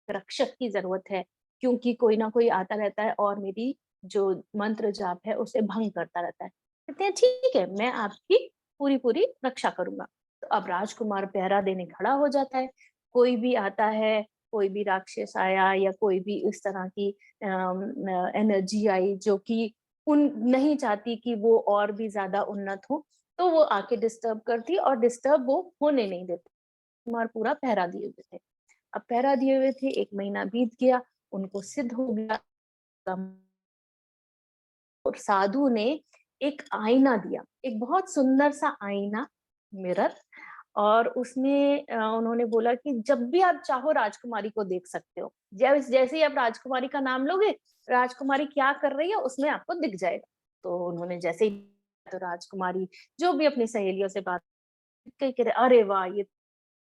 रक्षक की ज़रूरत है, क्योंकि कोई ना कोई आता रहता है और मेरी जो मंत्र जाप है उसे भंग करता रहता है। कहते हैं, "ठीक है, मैं आपकी पूरी-पूरी रक्षा करूँगा।" तो अब राजकुमार पहरा देने खड़ा हो जाता है। कोई भी आता है, कोई भी राक्षस आया या कोई भी इस तरह की एनर्जी आई जो कि उन नहीं चाहती कि वो और भी ज्यादा उन्नत हो, तो वो आके डिस्टर्ब करती और डिस्टर्ब वो होने नहीं देती। कुमार पूरा पहरा दिए हुए थे। अब पहरा दिए हुए थे, 1 महीना बीत गया, उनको सिद्ध हो गया। और साधु ने एक आईना दिया, एक बहुत सुंदर सा आईना, मिरर। और उसमें उन्होंने बोला कि जब भी आप चाहो राजकुमारी को देख सकते हो। जैसे ही आप राजकुमारी का नाम लोगे, राजकुमारी क्या कर रही है उसमें आपको दिख जाएगा। तो उन्होंने जैसे ही, तो राजकुमारी जो भी अपनी सहेलियों से बात कही, कह रहे अरे वाह, ये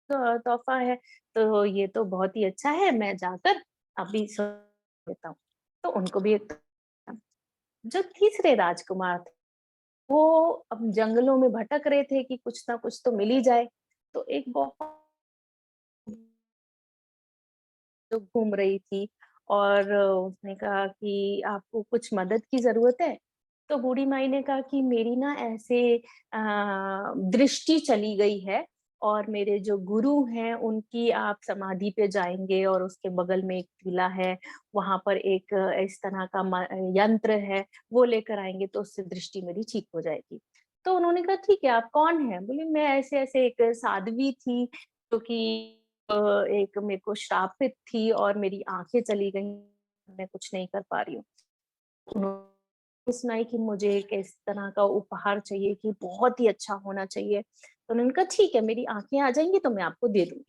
तो तोहफा है, तो ये तो बहुत ही अच्छा है, मैं जाकर अभी देता हूँ। तो उनको भी एक, जो तीसरे राजकुमार थे, वो अब जंगलों में भटक रहे थे कि कुछ ना कुछ तो मिल ही जाए। तो एक बहुत जो घूम रही थी, और उसने कहा कि आपको कुछ मदद की जरूरत है। तो बूढ़ी माई ने कहा कि मेरी ना ऐसे दृष्टि चली गई है, और मेरे जो गुरु हैं उनकी आप समाधि पे जाएंगे और उसके बगल में एक टीला है, वहां पर एक इस तरह का यंत्र है, वो लेकर आएंगे तो उससे दृष्टि मेरी ठीक हो जाएगी। तो उन्होंने कहा ठीक है, आप कौन है? बोले मैं ऐसे ऐसे एक साध्वी थी जो कि एक मेरे को श्रापित थी और मेरी आंखें चली गई, मैं कुछ नहीं कर पा रही हूँ। उन्होंने सुनाई कि मुझे एक इस तरह का उपहार चाहिए कि बहुत ही अच्छा होना चाहिए। तो उन्होंने कहा ठीक है, मेरी आंखें आ जाएंगी तो मैं आपको दे दूंगी।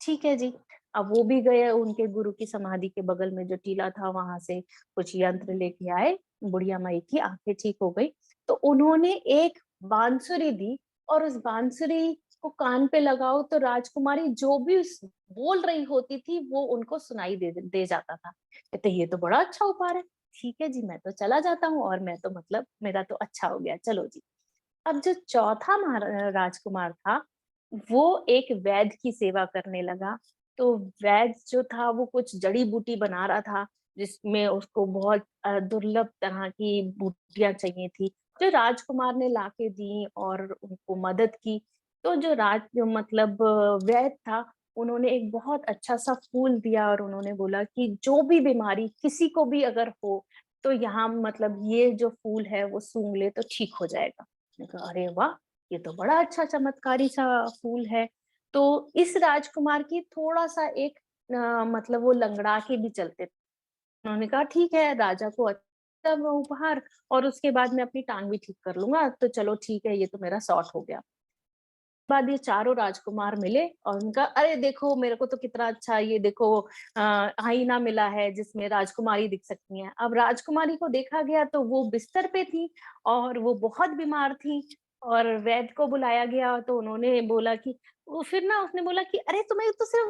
ठीक है जी। अब वो भी गए, उनके गुरु की समाधि के बगल में जो टीला था वहां से कुछ यंत्र लेके आए, बुढ़िया माई की आंखें ठीक हो गई। तो उन्होंने एक बांसुरी दी, और उस बांसुरी को कान पे लगाओ तो राजकुमारी जो भी बोल रही होती थी वो उनको सुनाई दे जाता था। कहते ये तो बड़ा अच्छा उपहार है। ठीक है जी, मैं तो चला जाता हूँ, और मैं तो मतलब मेरा तो अच्छा हो गया, चलो जी। अब जो चौथा राजकुमार था, वो एक वैद्य की सेवा करने लगा। तो वैद्य जो था वो कुछ जड़ी बूटी बना रहा था, जिसमें उसको बहुत दुर्लभ तरह की बूटियां चाहिए थी, जो राजकुमार ने लाके दी और उनको मदद की। तो जो मतलब वैद्य था, उन्होंने एक बहुत अच्छा सा फूल दिया और उन्होंने बोला कि जो भी बीमारी किसी को भी अगर हो, तो यहाँ मतलब ये जो फूल है वो सूंघ ले तो ठीक हो जाएगा। मैंने कहा अरे वाह, ये तो बड़ा अच्छा चमत्कारी सा फूल है। तो इस राजकुमार की थोड़ा सा एक मतलब वो लंगड़ा के भी चलते थे। उन्होंने कहा ठीक है, राजा को अच्छा वो उपहार, और उसके बाद मैं अपनी टांग भी ठीक कर लूंगा, तो चलो ठीक है, ये तो मेरा सॉर्ट हो गया। बाद ये चारों राजकुमार मिले और उनका अरे देखो मेरे को तो कितना अच्छा, ये देखो आईना मिला है जिसमें राजकुमारी दिख सकती हैं। अब राजकुमारी को देखा गया तो वो बिस्तर पे थी और वो बहुत बीमार थी, और वैद्य को बुलाया गया तो उन्होंने बोला कि वो फिर ना उसने बोला कि अरे तुम्हें तो सिर्फ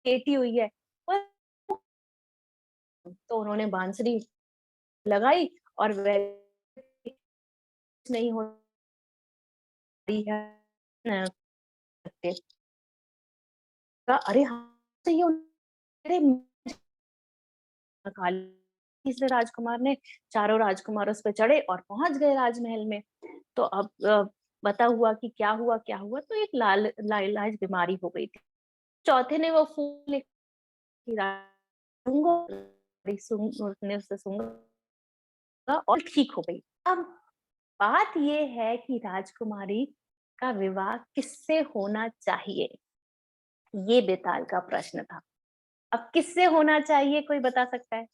लेटी हुई है। और तो उन्होंने बांसुरी लगाई और वैद्य कुछ नहीं हो रही है। अ, अरे हाँ सही है। अरे तीसरे राजकुमार ने, चारों राजकुमार उस पे चढ़े और पहुंच गए राजमहल में। तो अब बता हुआ कि क्या हुआ क्या हुआ, तो एक लाइलाज बीमारी हो गई थी। चौथे ने वो फूल उसने उससे सूंघा और ठीक हो गई। अब बात ये है कि राजकुमारी का विवाह किससे होना चाहिए, ये बेताल का प्रश्न था। अब किससे होना चाहिए, कोई बता सकता है?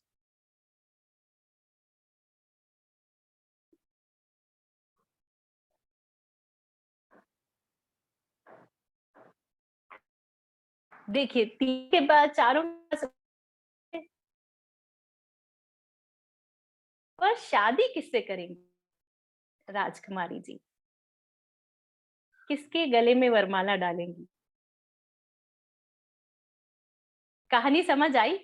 देखिए तीन के बाद चारों, पर शादी किससे करेंगी राजकुमारी जी? किसके गले में वरमाला डालेंगी? कहानी समझ आई?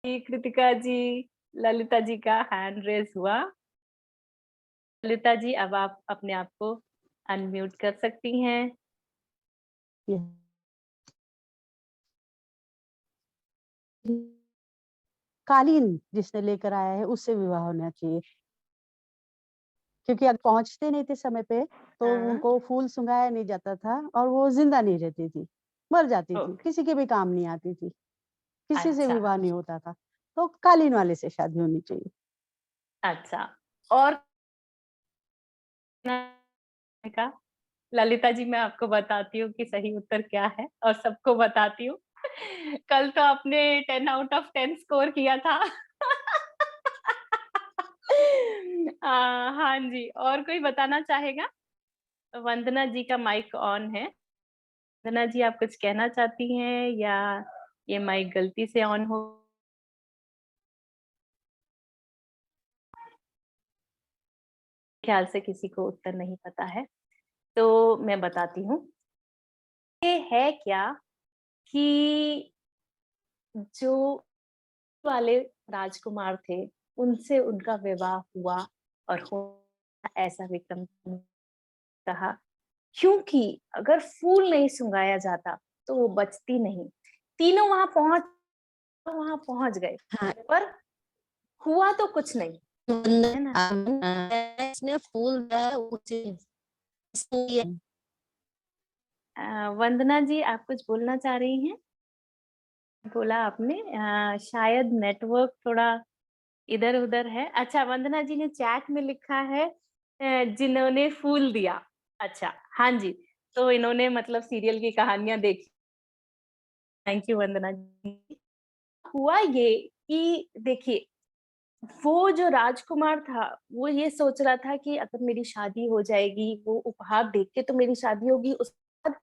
कृतिका जी, ललिता जी का हैंड रेस हुआ। ललिता जी अब आप अपने आप को अनम्यूट कर सकती हैं। कालीन जिसने लेकर आया है उससे विवाह होना चाहिए। क्योंकि अगर पहुँचते नहीं थे समय पे तो हाँ। उनको फूल सुंघाया नहीं जाता था और वो ज़िंदा नहीं रहती थी, मर जाती थी, ओके। किसी के भी काम नहीं आती थी, किसी से अच्छा, विवाह नहीं होता था। तो कालीन वाले से शादी होनी चाहिए। अच्छा। और का ललिता जी, मैं आपको बताती हूँ कि सही उत्तर क्या है और सबको बताती हूँ। कल तो आपने 10 आउट ऑफ 10 स्कोर किया था। हाँ जी, और कोई बताना चाहेगा? वंदना जी का माइक ऑन है। वंदना जी, आप कुछ कहना चाहती हैं या ये माइक गलती से ऑन हो? ख्याल से किसी को उत्तर नहीं पता है, तो मैं बताती हूँ। ये है क्या कि जो वाले राजकुमार थे, उनसे उनका विवाह हुआ और हो ऐसा विक्रम कहा, क्योंकि अगर फूल नहीं सुंघाया जाता तो वो बचती नहीं। तीनों वहां पहुंच गए, हाँ, पर हुआ तो कुछ नहीं, है ना? इसने फूल दिया उसे इसलिए वंदना जी, आप कुछ बोलना चाह रही हैं? बोला आपने, शायद नेटवर्क थोड़ा इधर उधर है। अच्छा, वंदना जी ने चैट में लिखा है जिन्होंने फूल दिया। अच्छा, हाँ जी, तो इन्होंने मतलब सीरियल की कहानियां देखी। थैंक यू वंदना जी। हुआ ये कि देखिए, वो जो राजकुमार था, वो ये सोच रहा था कि अगर मेरी शादी हो जाएगी, वो उपहार देख के तो मेरी शादी होगी, उसके बाद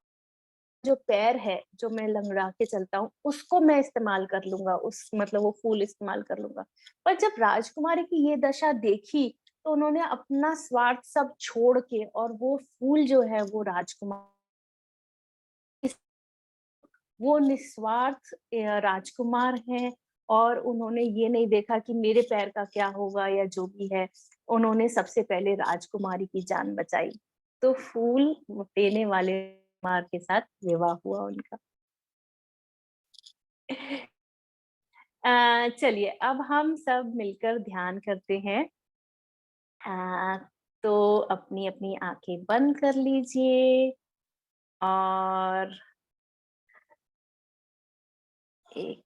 जो पैर है, जो मैं लंगड़ा के चलता हूँ, उसको मैं इस्तेमाल कर लूँगा, उस मतलब वो फूल इस्तेमाल कर लूँगा। पर जब राजकुमारी की ये दशा देखी, तो उन्होंने अपना स्वार्थ सब छोड़ के और वो फूल जो है वो राजकुमार, वो निस्वार्थ राजकुमार हैं और उन्होंने ये नहीं देखा कि मेरे पैर का क्या होगा या जो भी है, उन्होंने सबसे पहले राजकुमारी की जान बचाई। तो फूल देने वाले कुमार के साथ विवाह हुआ उनका। चलिए, अब हम सब मिलकर ध्यान करते हैं। अ, तो अपनी-अपनी आँखें बंद कर लीजिए और एक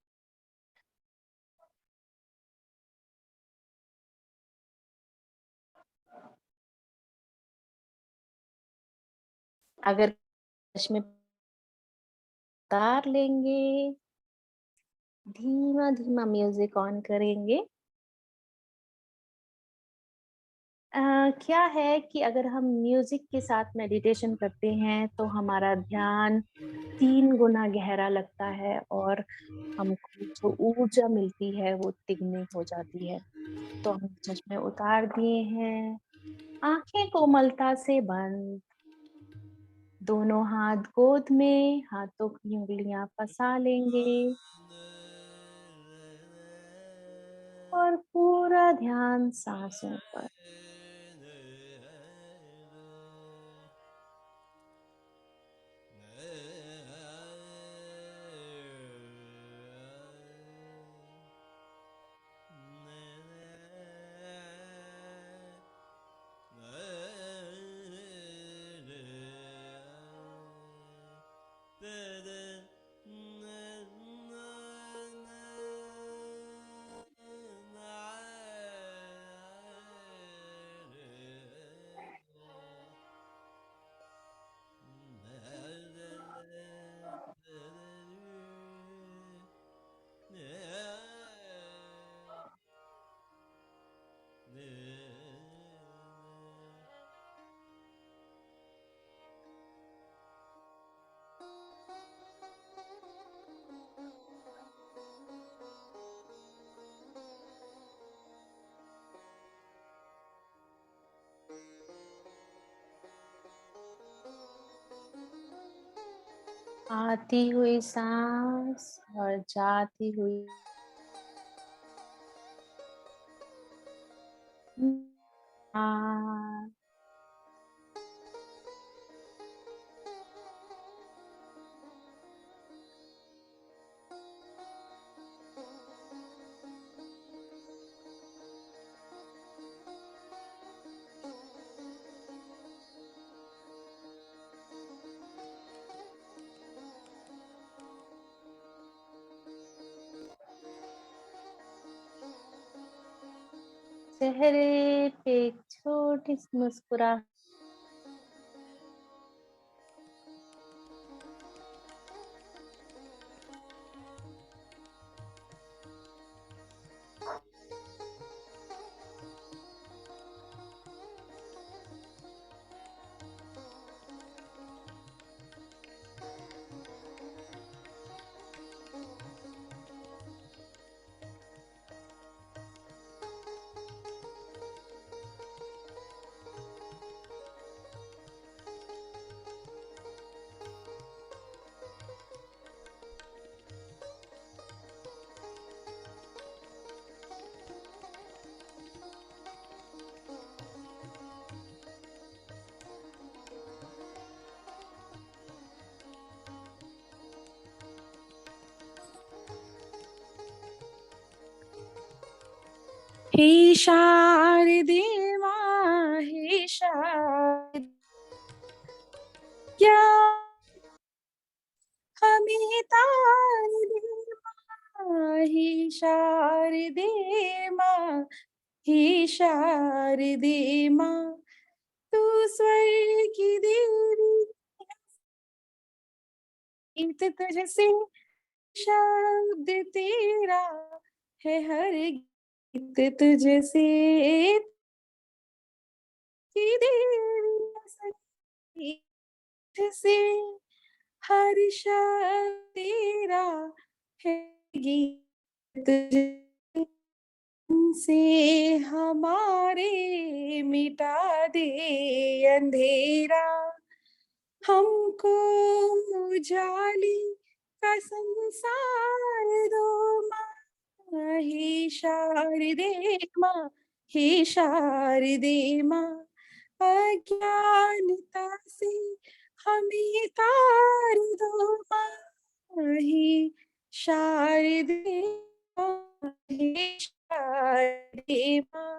अगर कश में उतार लेंगे, धीमा-धीमा म्यूज़िक ऑन करेंगे। क्या है कि अगर हम म्यूजिक के साथ मेडिटेशन करते हैं तो हमारा ध्यान 3 गुना गहरा लगता है और हमको जो ऊर्जा मिलती है वो तिगनी हो जाती है। तो हम चश्मे उतार दिए हैं, आंखें कोमलता से बंद, दोनों हाथ गोद में, हाथों की उंगलियां फंसा लेंगे और पूरा ध्यान सांसों पर। आती हुई सांस और जाती हुई आ, चेहरे पे एक छोटी सी मुस्कुराहट। हे शारदे माँ, हे शारदे क्या हमें तार दे माँ, हे शारदे माँ, हे शारदे माँ, तू स्वर्ग की देवी, गीत तुझसे शब्द तेरा है हर गीत तुझसे की देवी से हर शब्द तेरा है गीत से हमारे मिटा दे अंधेरा, हमको उजाले का संसार दो माँ, हे शारदे माँ, हे शारदे माँ, अज्ञानता से हमें तार दो माँ, हे शारदे माँ, हे शारदे माँ।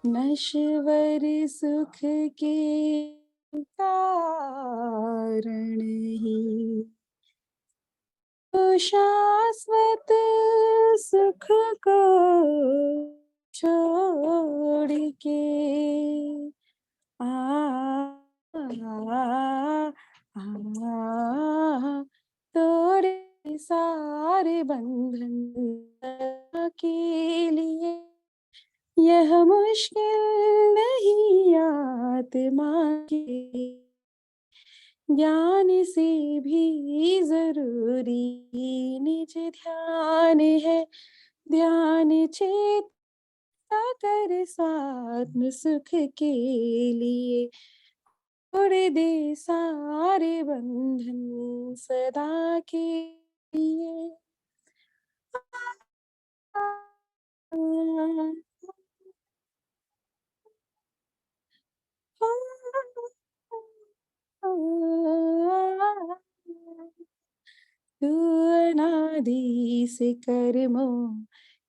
नश्वर सुख के कारण ही तो शाश्वत सुख को छोड़ के आ, तोड़े सारे बंधन के लिए यह मुश्किल नहीं आत्मा के ज्ञान से भी जरूरी निज ध्यान है। ध्यान चेता कर स्वात्म सुख के लिए छोड़ दे सारे बंधन सदा के लिए। तू अनादि से कर्मों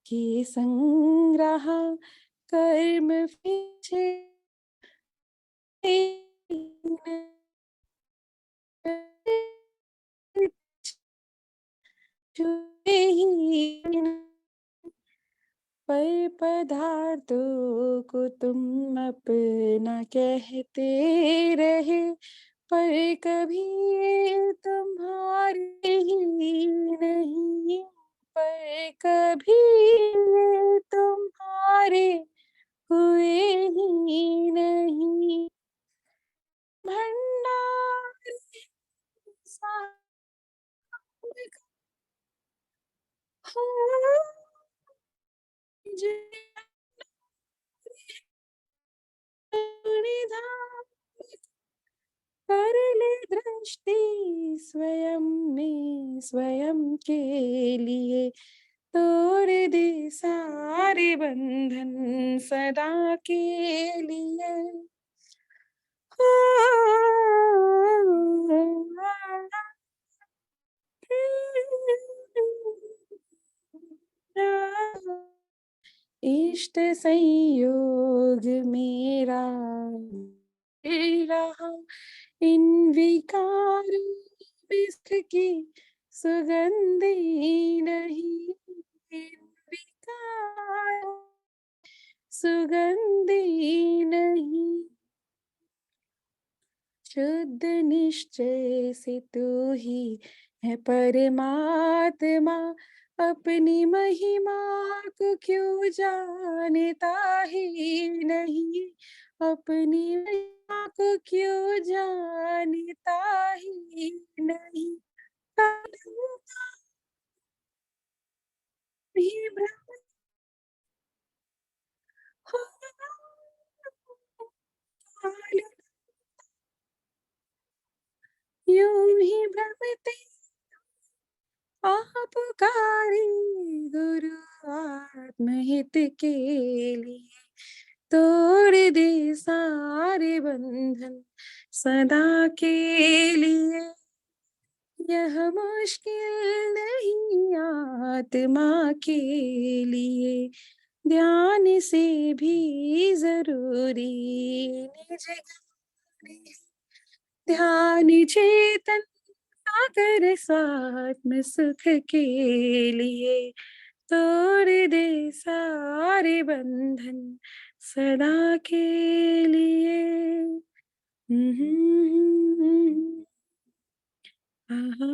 के संग्रह कर्म पीछे छुए ही पर पदार्थों को तुम अपना कहते रहे पर कभी तुम्हारे ही नहीं, पर कभी तुम्हारे हुए ही नहीं। भंडार कर ले दृष्टि स्वयं में स्वयं के लिए तोड़ दे सारे बंधन सदा के लिए। इष्ट संयोग मेरा रहा इन विकार विस्क की सुगंधी नहीं, इन विकार सुगंधी नहीं। शुद्ध निश्चय से तू ही है परमात्मा अपनी महिमा को क्यों जानता ही नहीं, अपनी महिमा को क्यों जानता ही नहीं। भी भ्रम हो यूं ही भ्रमते आप पुकारे गुरु आत्महित के लिए तोड़ दे सारे बंधन सदा के लिए। यह मुश्किल नहीं आत्मा के लिए ध्यान से भी जरूरी निज ध्यान चेतन सागर स्वात्म सुख के लिए तोड़ दे सारे बंधन सदा के लिए। आहा।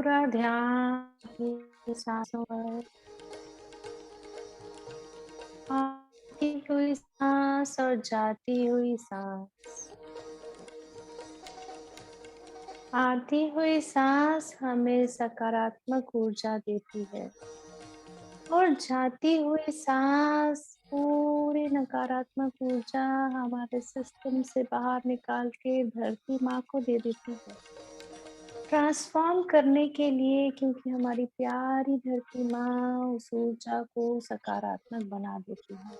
पूरा ध्यान की सांसों पर, आती हुई सांस और जाती हुई सांस। आती हुई सांस हमें सकारात्मक ऊर्जा देती है और जाती हुई सांस पूरी नकारात्मक ऊर्जा हमारे सिस्टम से बाहर निकाल के धरती माँ को दे देती है, ट्रांसफॉर्म करने के लिए, क्योंकि हमारी प्यारी धरती माँ उस ऊर्जा को सकारात्मक बना देती है।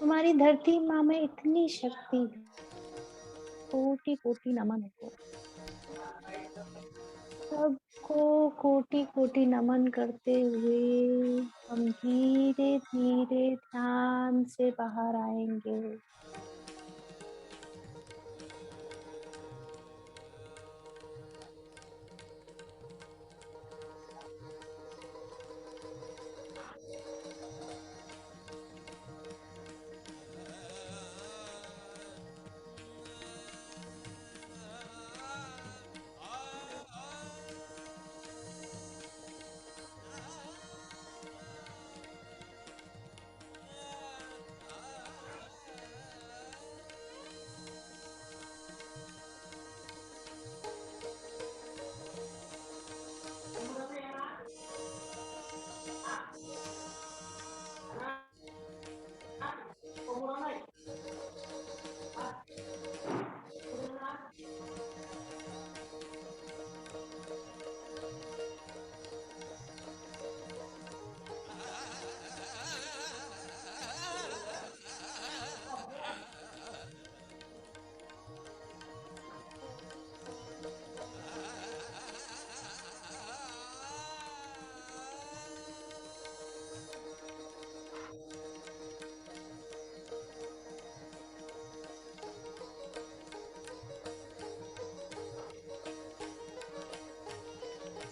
हमारी धरती माँ में इतनी शक्ति है, कोटि कोटि नमन हो। सबको कोटि कोटि नमन करते हुए हम धीरे धीरे ध्यान से बाहर आएंगे।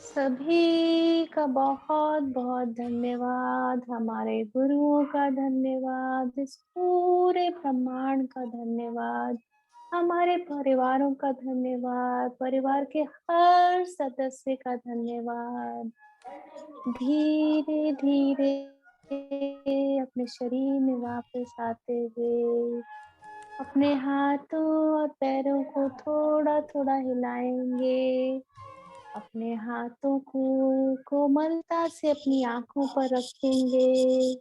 सभी का बहुत बहुत धन्यवाद, हमारे गुरुओं का धन्यवाद, इस पूरे ब्रह्मांड का धन्यवाद, हमारे परिवारों का धन्यवाद, परिवार के हर सदस्य का धन्यवाद। धीरे धीरे अपने शरीर में वापस आते हुए अपने हाथों और पैरों को थोड़ा थोड़ा हिलाएंगे। अपने हाथों को कोमलता से अपनी आंखों पर रखेंगे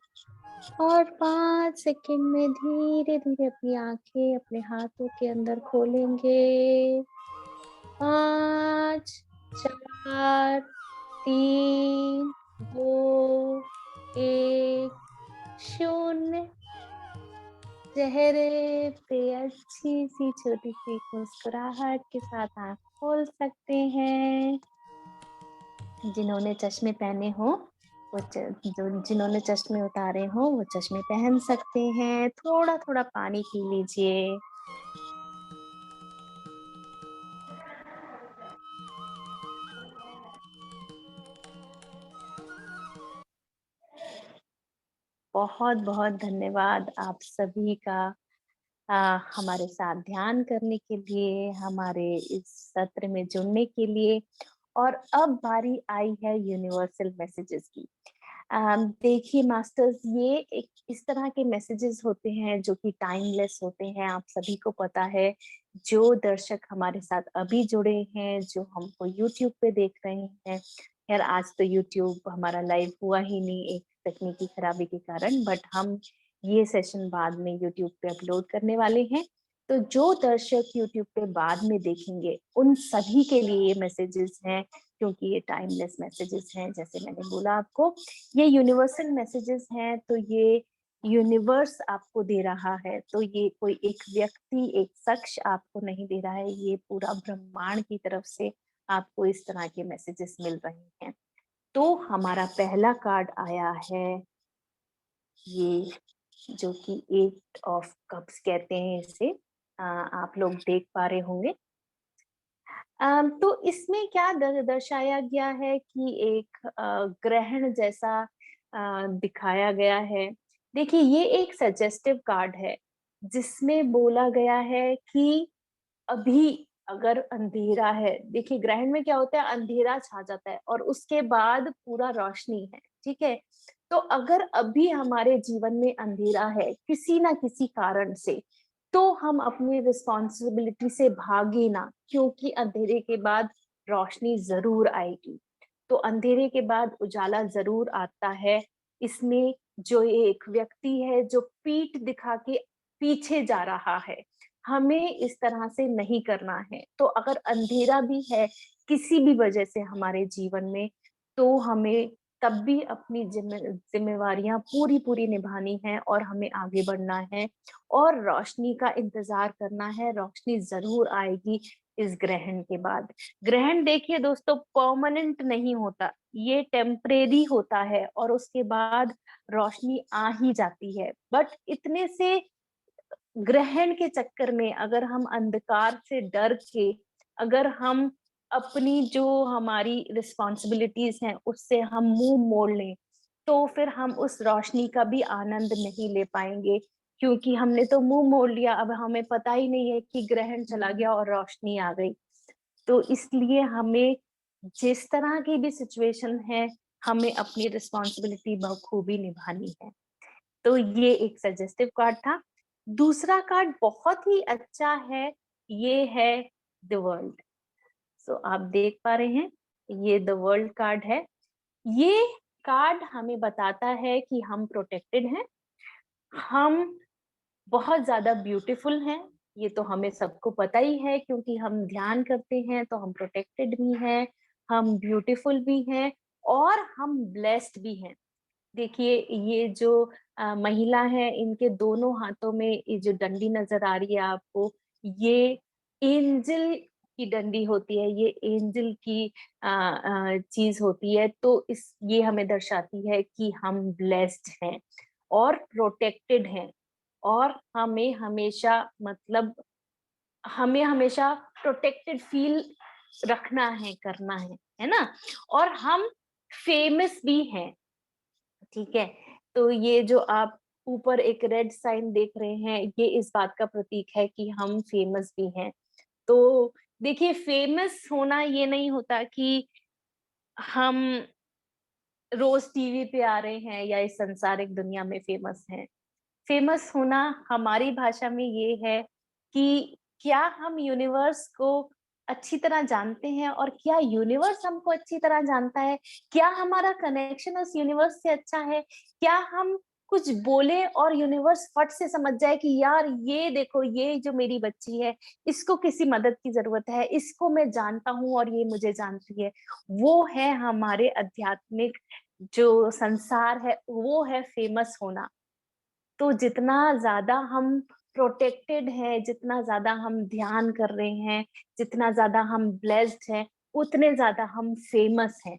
और 5 सेकंड में धीरे धीरे अपनी आंखें अपने हाथों के अंदर खोलेंगे। 5, 4, 3, 2, 1, 0। चेहरे पे अच्छी सी छोटी सी मुस्कुराहट के साथ आँख खोल सकते हैं। जिन्होंने चश्मे पहने हो वो जिन्होंने चश्मे उतारे हो वो चश्मे पहन सकते हैं। थोड़ा थोड़ा पानी पी लीजिए। बहुत बहुत धन्यवाद आप सभी का हमारे साथ ध्यान करने के लिए, हमारे इस सत्र में जुड़ने के लिए। और अब बारी आई है यूनिवर्सल मैसेजेस की। देखिए मास्टर्स, ये एक इस तरह के मैसेजेस होते हैं जो कि टाइमलेस होते हैं। आप सभी को पता है, जो दर्शक हमारे साथ अभी जुड़े हैं, जो हमको यूट्यूब पे देख रहे हैं, यार आज तो यूट्यूब हमारा लाइव हुआ ही नहीं एक तकनीकी खराबी के कारण, बट हम ये सेशन बाद में यूट्यूब पे अपलोड करने वाले हैं। तो जो दर्शक यूट्यूब पे बाद में देखेंगे उन सभी के लिए ये मैसेजेस हैं, क्योंकि ये टाइमलेस मैसेजेस हैं। जैसे मैंने बोला आपको, ये यूनिवर्सल मैसेजेस हैं, तो ये यूनिवर्स आपको दे रहा है। तो ये कोई एक व्यक्ति, एक शख्स आपको नहीं दे रहा है, ये पूरा ब्रह्मांड की तरफ से आपको इस तरह के मैसेजेस मिल रहे हैं। तो हमारा पहला कार्ड आया है, ये जो कि 8 ऑफ कप्स कहते हैं इसे। आप लोग देख पा रहे होंगे। तो इसमें क्या दर्शाया गया है कि एक ग्रहण जैसा दिखाया गया है। देखिए, ये एक सजेस्टिव कार्ड है जिसमें बोला गया है कि अभी अगर अंधेरा है, देखिए ग्रहण में क्या होता है, अंधेरा छा जाता है और उसके बाद पूरा रोशनी है, ठीक है। तो अगर अभी हमारे जीवन में अंधेरा है किसी ना किसी कारण से, तो हम अपनी रिस्पॉन्सिबिलिटी से भागे ना, क्योंकि अंधेरे के बाद रोशनी जरूर आएगी। तो अंधेरे के बाद उजाला जरूर आता है। इसमें जो एक व्यक्ति है जो पीठ दिखा के पीछे जा रहा है, हमें इस तरह से नहीं करना है। तो अगर अंधेरा भी है किसी भी वजह से हमारे जीवन में, तो हमें तब भी अपनी जिम्मेवारियां पूरी पूरी निभानी है और हमें आगे बढ़ना है और रोशनी का इंतजार करना है। रोशनी जरूर आएगी इस ग्रहण के बाद। ग्रहण देखिए दोस्तों परमानेंट नहीं होता, ये टेम्परेरी होता है और उसके बाद रोशनी आ ही जाती है। बट इतने से ग्रहण के चक्कर में अगर हम अंधकार से डर के, अगर हम अपनी जो हमारी रिस्पॉन्सिबिलिटीज हैं उससे हम मुंह मोड़ लें, तो फिर हम उस रोशनी का भी आनंद नहीं ले पाएंगे, क्योंकि हमने तो मुंह मोड़ लिया, अब हमें पता ही नहीं है कि ग्रहण चला गया और रोशनी आ गई। तो इसलिए हमें जिस तरह की भी सिचुएशन है, हमें अपनी रिस्पॉन्सिबिलिटी बखूबी निभानी है। तो ये एक सजेस्टिव कार्ड था। दूसरा कार्ड बहुत ही अच्छा है, ये है द वर्ल्ड। सो आप देख पा रहे हैं, ये द वर्ल्ड कार्ड है। ये कार्ड हमें बताता है कि हम प्रोटेक्टेड हैं, हम बहुत ज्यादा ब्यूटीफुल हैं। ये तो हमें सबको पता ही है, क्योंकि हम ध्यान करते हैं तो हम प्रोटेक्टेड भी हैं, हम ब्यूटीफुल भी हैं और हम ब्लेस्ड भी हैं। देखिए ये जो महिला है, इनके दोनों हाथों में ये जो डंडी नजर आ रही है आपको, ये एंजल की डंडी होती है, ये एंजल की चीज होती है। तो इस ये हमें दर्शाती है कि हम ब्लेस्ड हैं और प्रोटेक्टेड हैं और हमें हमेशा मतलब हमें हमेशा प्रोटेक्टेड फील रखना है, करना है ना। और हम फेमस भी हैं, ठीक है। तो ये जो आप ऊपर एक रेड साइन देख रहे हैं, ये इस बात का प्रतीक है कि हम फेमस भी हैं। तो देखिए फेमस होना ये नहीं होता कि हम रोज टीवी पे आ रहे हैं या इस संसारिक दुनिया में फेमस हैं। फेमस होना हमारी भाषा में ये है कि क्या हम यूनिवर्स को अच्छी तरह जानते हैं और क्या यूनिवर्स हमको अच्छी तरह जानता है, क्या हमारा कनेक्शन उस यूनिवर्स से अच्छा है, क्या हम कुछ बोले और यूनिवर्स फट से समझ जाए कि यार ये देखो, ये जो मेरी बच्ची है इसको किसी मदद की जरूरत है, इसको मैं जानता हूँ और ये मुझे जानती है। वो है हमारे आध्यात्मिक जो संसार है, वो है फेमस होना। तो जितना ज्यादा हम प्रोटेक्टेड हैं, जितना ज्यादा हम ध्यान कर रहे हैं, जितना ज्यादा हम ब्लेस्ड हैं, उतने ज्यादा हम फेमस हैं,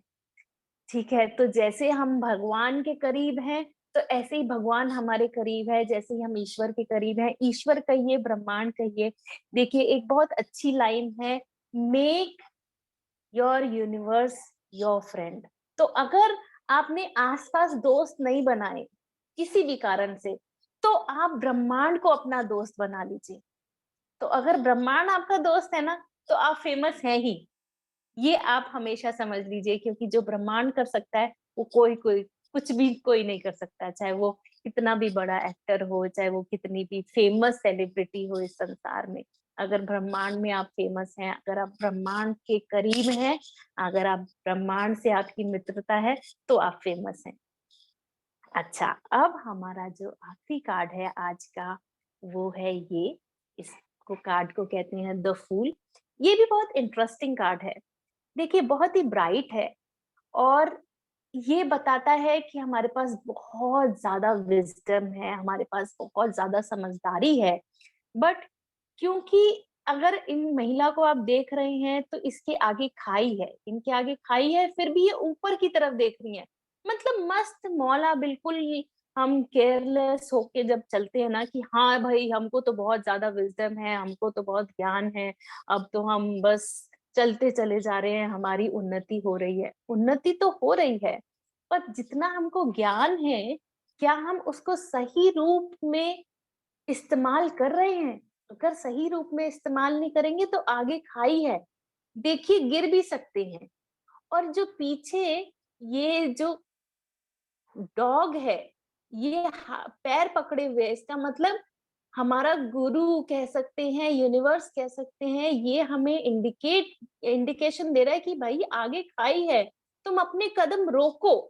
ठीक है। तो जैसे हम भगवान के करीब हैं, तो ऐसे ही भगवान हमारे करीब है, जैसे ही हम ईश्वर के करीब हैं, ईश्वर कहिए, ब्रह्मांड कहिए। देखिए एक बहुत अच्छी लाइन है, make your universe your friend. तो अगर आपने आसपास दोस्त नहीं बनाए किसी भी कारण से, तो आप ब्रह्मांड को अपना दोस्त बना लीजिए। तो अगर ब्रह्मांड आपका दोस्त है ना, तो आप फेमस हैं ही, ये आप हमेशा समझ लीजिए। क्योंकि जो ब्रह्मांड कर सकता है, वो कोई कोई कुछ भी कोई नहीं कर सकता, चाहे वो कितना भी बड़ा एक्टर हो, चाहे वो कितनी भी फेमस सेलिब्रिटी हो इस संसार में। अगर ब्रह्मांड में आप फेमस हैं, अगर आप ब्रह्मांड के करीब हैं, अगर आप ब्रह्मांड से आपकी मित्रता है, तो आप फेमस हैं। अच्छा, अब हमारा जो आखिरी कार्ड है आज का, वो है ये, इसको कार्ड को कहते हैं द फूल। ये भी बहुत इंटरेस्टिंग कार्ड है। देखिए बहुत ही ब्राइट है और ये बताता है कि हमारे पास बहुत ज्यादा विजडम है, हमारे पास बहुत ज्यादा समझदारी है। बट क्योंकि अगर इन महिला को आप देख रहे हैं, तो इसके आगे खाई है, इनके आगे खाई है, फिर भी ये ऊपर की तरफ देख रही है। मतलब मस्त मौला, बिल्कुल ही हम केयरलेस होके जब चलते हैं ना कि हाँ भाई हमको तो बहुत ज्यादा विजडम है, हमको तो बहुत ज्ञान है, अब तो हम बस चलते चले जा रहे हैं, हमारी उन्नति हो रही है। उन्नति तो हो रही है, पर जितना हमको ज्ञान है, क्या हम उसको सही रूप में इस्तेमाल कर रहे हैं? अगर सही रूप में इस्तेमाल नहीं करेंगे तो आगे खाई है, देखिए गिर भी सकते हैं। और जो पीछे ये जो डॉग है, ये पैर पकड़े हुए है, इसका मतलब हमारा गुरु कह सकते हैं, यूनिवर्स कह सकते हैं, ये हमें इंडिकेशन दे रहा है कि भाई आगे खाई है, तुम अपने कदम रोको।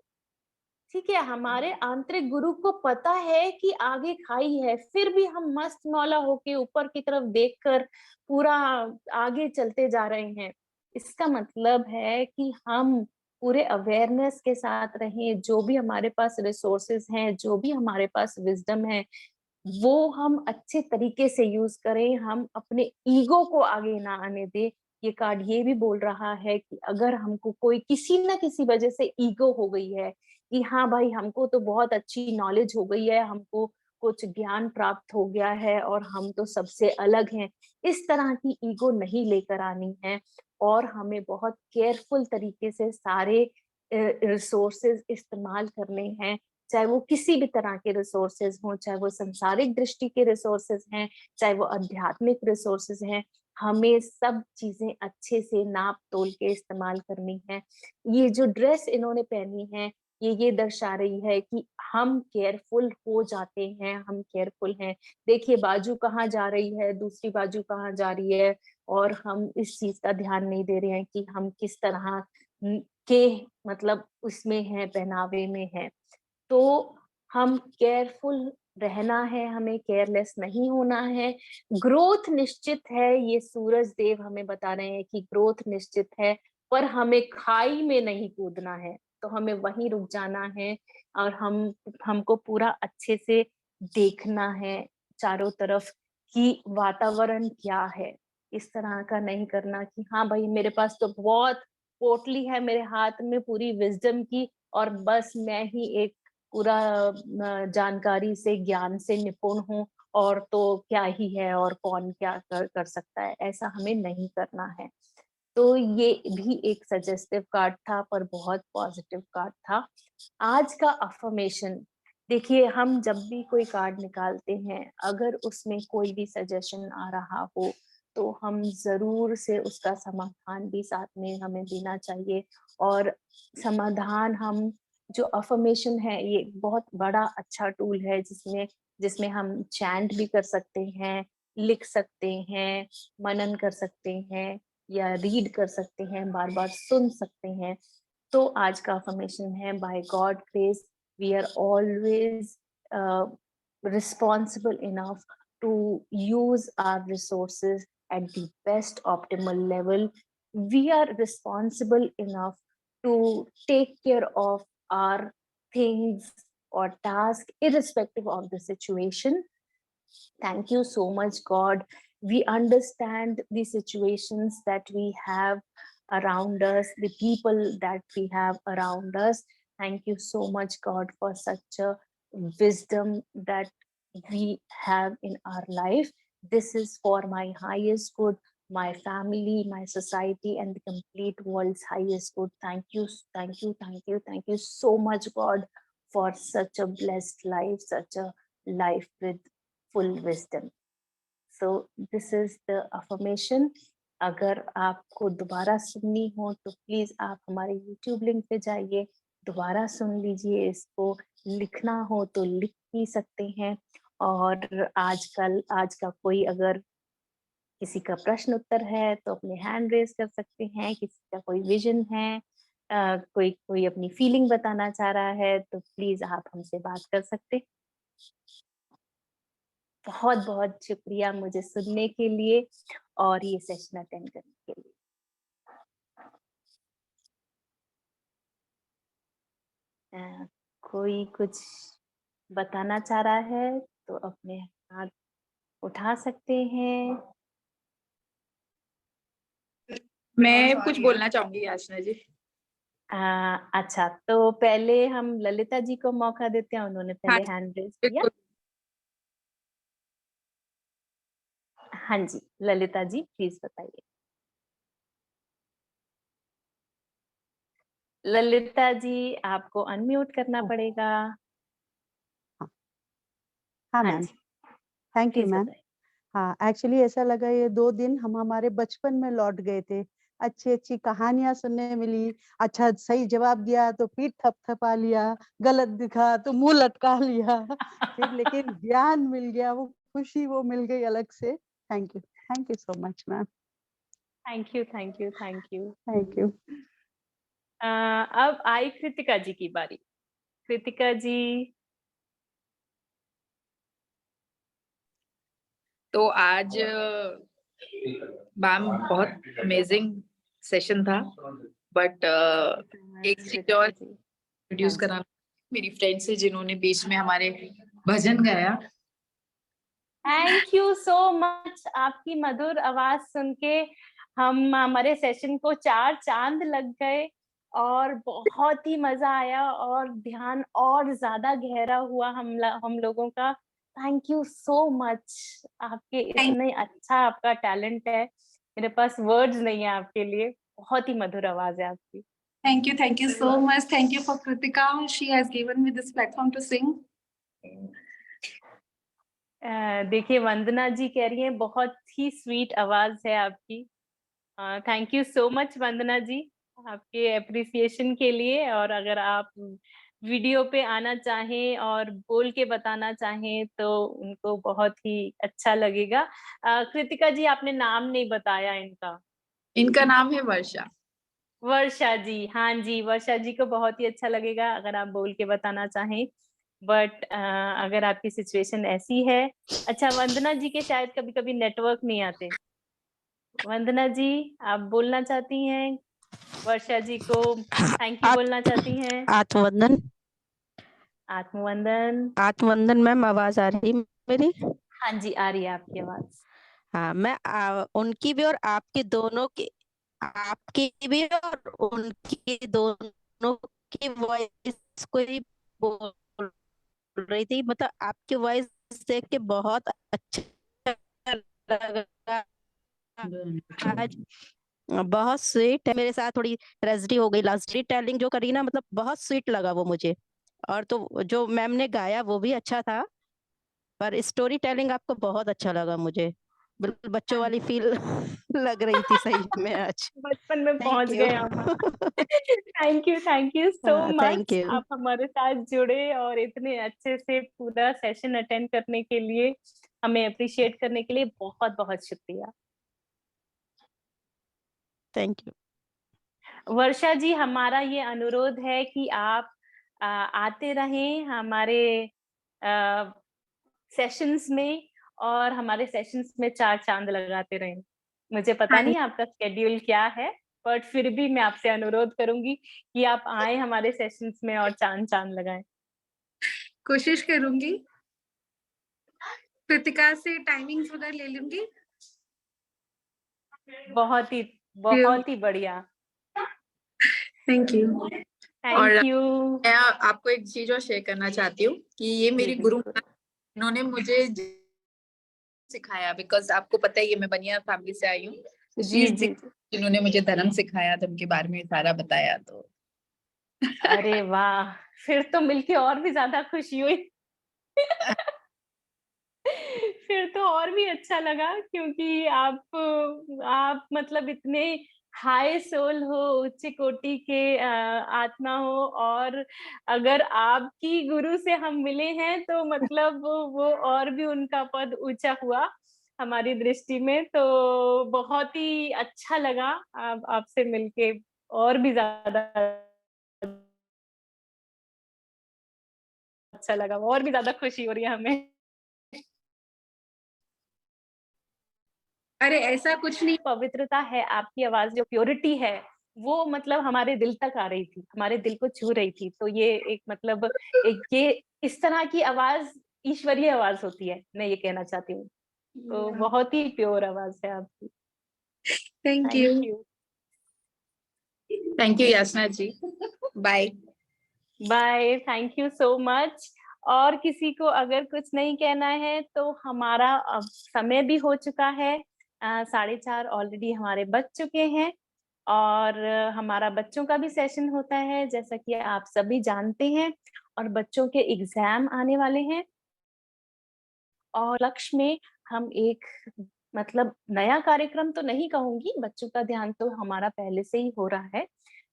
ठीक है, हमारे आंतरिक गुरु को पता है कि आगे खाई है, फिर भी हम मस्त मौला होके ऊपर की तरफ देखकर पूरा आगे चलते जा रहे हैं। इसका मतलब है कि हम पूरे अवेयरनेस के साथ रहें, जो भी हमारे पास रिसोर्सेज हैं, जो भी हमारे पास विजडम है, वो हम अच्छे तरीके से यूज करें, हम अपने ईगो को आगे ना आने दें। ये कार्ड ये भी बोल रहा है कि अगर हमको कोई किसी ना किसी वजह से ईगो हो गई है कि हाँ भाई हमको तो बहुत अच्छी नॉलेज हो गई है, हमको कुछ ज्ञान प्राप्त हो गया है और हम तो सबसे अलग हैं, इस तरह की ईगो नहीं लेकर आनी है। और हमें बहुत केयरफुल तरीके से सारे रिसोर्सेज इस्तेमाल करने हैं, चाहे वो किसी भी तरह के रिसोर्सेज हों, चाहे वो संसारिक दृष्टि के रिसोर्सेज हैं, चाहे वो आध्यात्मिक रिसोर्सेज हैं, हमें सब चीजें अच्छे से नाप तोल के इस्तेमाल करनी है। ये जो ड्रेस इन्होंने पहनी है, ये दर्शा रही है कि हम केयरफुल हो जाते हैं, हम केयरफुल हैं। देखिए बाजू कहाँ जा रही है, दूसरी बाजू कहाँ जा रही है, और हम इस चीज का ध्यान नहीं दे रहे हैं कि हम किस तरह के मतलब उसमें है, पहनावे में है। तो हम केयरफुल रहना है, हमें केयरलेस नहीं होना है। ग्रोथ निश्चित है, ये सूरज देव हमें बता रहे हैं कि ग्रोथ निश्चित है, पर हमें खाई में नहीं कूदना है, तो हमें वहीं रुक जाना है। और हमको पूरा अच्छे से देखना है चारों तरफ कि वातावरण क्या है। इस तरह का नहीं करना कि हाँ भाई मेरे पास तो बहुत पोटली है मेरे हाथ में पूरी विजडम की, और बस मैं ही एक पूरा जानकारी से ज्ञान से निपुण हूँ, और तो क्या ही है, और कौन क्या कर सकता है, ऐसा हमें नहीं करना है। तो ये भी एक सजेस्टिव कार्ड था, पर बहुत पॉजिटिव कार्ड था। आज का अफर्मेशन, देखिए हम जब भी कोई कार्ड निकालते हैं, अगर उसमें कोई भी सजेशन आ रहा हो तो हम जरूर से उसका समाधान भी साथ में हमें देना चाहिए। और समाधान हम जो अफर्मेशन है, ये बहुत बड़ा अच्छा टूल है जिसमें जिसमें हम चैंट भी कर सकते हैं, लिख सकते हैं, मनन कर सकते हैं, या रीड कर सकते हैं, बार बार सुन सकते हैं। तो आज का अफर्मेशन है, by God grace we are always responsible enough to use our resources at the best optimal level. We are responsible enough to take care of our things or task irrespective of the situation. Thank you so much, God. We understand the situations that we have around us, the people that we have around us. Thank you so much, God, for such a wisdom that we have in our life. This is for my highest good, my family, my society, and the complete world's highest good. Thank you, thank you, thank you, thank you so much, God, for such a blessed life, such a life with full wisdom. So this is the affirmation. अगर आपको दोबारा सुननी हो तो please आप हमारे YouTube link पे जाइए, दोबारा सुन लीजिए इसको। लिखना हो तो लिख भी सकते हैं। और आज का कोई अगर किसी का प्रश्न उत्तर है तो अपने हैंड रेज कर सकते हैं, किसी का कोई विजन है, कोई कोई अपनी फीलिंग बताना चाह रहा है तो प्लीज आप हमसे बात कर सकते हैं। बहुत बहुत शुक्रिया मुझे सुनने के लिए और ये सेशन अटेंड करने के लिए। कोई कुछ बताना चाह रहा है तो अपने हाथ उठा सकते हैं। मैं कुछ बोलना चाहूंगी याचना जी। अच्छा, तो पहले हम ललिता जी को मौका देते हैं, उन्होंने हाँ पहले हैंड रेज किया। बिल्कुल। हाँ जी, ललिता जी प्लीज बताइए। ललिता जी आपको अनम्यूट करना पड़ेगा। हाँ हाँ मैम, जी थैंक यू प्लीज मैम। बताइए। हाँ, एक्चुअली ऐसा लगा ये 2 दिन हम हमारे बचपन में लौट गए थे। अच्छी-अच्छी कहानियाँ सुनने मिली, अच्छा सही जवाब दिया तो पीठ थपथपा लिया, गलत दिखा तो मुँह लटका लिया। फिर लेकिन ज्ञान मिल गया, वो खुशी वो मिल गई अलग से। Thank you so much ma'am. Thank you, thank you, thank you. Thank you. अब आई कृतिका जी की बारी। कृतिका जी। तो आज मैम बहुत अमेजिंग सेशन था, बट एक चीज और कृतिका जी। इंट्रोड्यूस कराना मेरी फ्रेंड से जिन्होंने बीच में हमारे भजन गाया। Thank you so much. आपकी मधुर आवाज सुन के हमारे सेशन को 4 चांद लग गए और बहुत ही मजा आया और ध्यान और ज्यादा गहरा हुआ हम लोगों का। Thank you so much. आपके इतने अच्छा आपका टैलेंट है, मेरे पास वर्ड्स नहीं है आपके लिए। बहुत ही मधुर आवाज है आपकी। Thank you so much. Thank you for Kritika. She has given me this platform to sing. देखिए वंदना जी कह रही हैं बहुत ही स्वीट आवाज है आपकी। थैंक यू सो मच वंदना जी आपके अप्रिसिएशन के लिए। और अगर आप वीडियो पे आना चाहें और बोल के बताना चाहें तो उनको बहुत ही अच्छा लगेगा। कृतिका जी आपने नाम नहीं बताया इनका। इनका नाम है वर्षा। वर्षा जी, हाँ जी, वर्षा जी को बहुत ही अच्छा लगेगा अगर आप बोल के बताना चाहें। बट अगर आपकी सिचुएशन ऐसी है। अच्छा वंदना जी के शायद कभी कभी नेटवर्क नहीं आते। वंदना जी आप बोलना चाहती हैं, वर्षा जी को थैंक यू बोलना चाहती हैं? आत्मवंदन। आत्मवंदन। आत्मवंदन मैम, आवाज आ रही मेरी? हाँ जी आ रही है आपकी आवाज। हाँ, मैं उनकी भी और आपकी दोनों की, आपकी भी और उनकी दोनों की वॉइस को ही बोल रही थी। मतलब आपकी वॉइस देख के बहुत अच्छा लगा। आज बहुत स्वीट है, मेरे साथ थोड़ी ट्रेजेडी हो गई लास्ट स्टोरी टेलिंग जो करी ना, मतलब बहुत स्वीट लगा वो मुझे। और तो जो मैम ने गाया वो भी अच्छा था, पर स्टोरी टेलिंग आपको बहुत अच्छा लगा मुझे। बिल्कुल बच्चों वाली फील लग रही थी सही में आज। बचपन में पहुंच थैंक यू। गए हम। Thank you so thank much. You. आप हमारे साथ जुड़े और इतने अच्छे से पूरा सेशन अटेंड करने के लिए, हमें अप्रिशिएट करने के लिए बहुत बहुत शुक्रिया। Thank you. वर्षा जी हमारा ये अनुरोध है कि आप आते रहें हमारे सेशंस में और हमारे सेशंस में 4 चांद लगाते रहें। मुझे पता नहीं आपका शेड्यूल क्या है, बट फिर भी मैं आपसे अनुरोध करूंगी कि आप आए हमारे सेशंस में और चांद लगाएं। कोशिश करूंगी। कृतिका से टाइमिंग्स वगैरह ले लूंगी। बहुत ही बढ़िया। Thank you. Thank you. मैं आपको एक चीज और शेयर करना चाहती हूँ कि ये मेरी गुरु इन्होंने मुझे सिखाया, बिकॉज आपको पता है ये मैं बनिया फैमिली से आई हूँ। जी जी। जिन्होंने मुझे धर्म सिखाया, धर्म के बारे में सारा बताया। तो अरे वाह, फिर तो मिलके और भी ज्यादा खुशी हुई। फिर तो और भी अच्छा लगा क्योंकि आप मतलब इतने हाई सोल हो, उच्च कोटि के आत्मा हो, और अगर आपकी गुरु से हम मिले हैं तो मतलब वो और भी उनका पद ऊंचा हुआ हमारी दृष्टि में। तो बहुत ही अच्छा लगा आपसे मिलके, और भी ज्यादा अच्छा लगा, और भी ज्यादा खुशी हो रही है हमें। अरे ऐसा कुछ नहीं। पवित्रता है आपकी आवाज, जो प्योरिटी है वो मतलब हमारे दिल तक आ रही थी, हमारे दिल को छू रही थी। तो ये एक मतलब ये इस तरह की आवाज ईश्वरीय आवाज होती है, मैं ये कहना चाहती हूँ। तो बहुत ही प्योर आवाज है आपकी। Thank you. Thank you Yachna ji. Bye bye. Thank you so much. और किसी को अगर कुछ नहीं कहना है तो हमारा अब समय भी हो चुका है। 4:30 ऑलरेडी हमारे बज चुके हैं। और हमारा बच्चों का भी सेशन होता है जैसा कि आप सभी जानते हैं, और बच्चों के एग्जाम आने वाले हैं। और लक्ष्य में हम एक मतलब नया कार्यक्रम तो नहीं कहूंगी, बच्चों का ध्यान तो हमारा पहले से ही हो रहा है,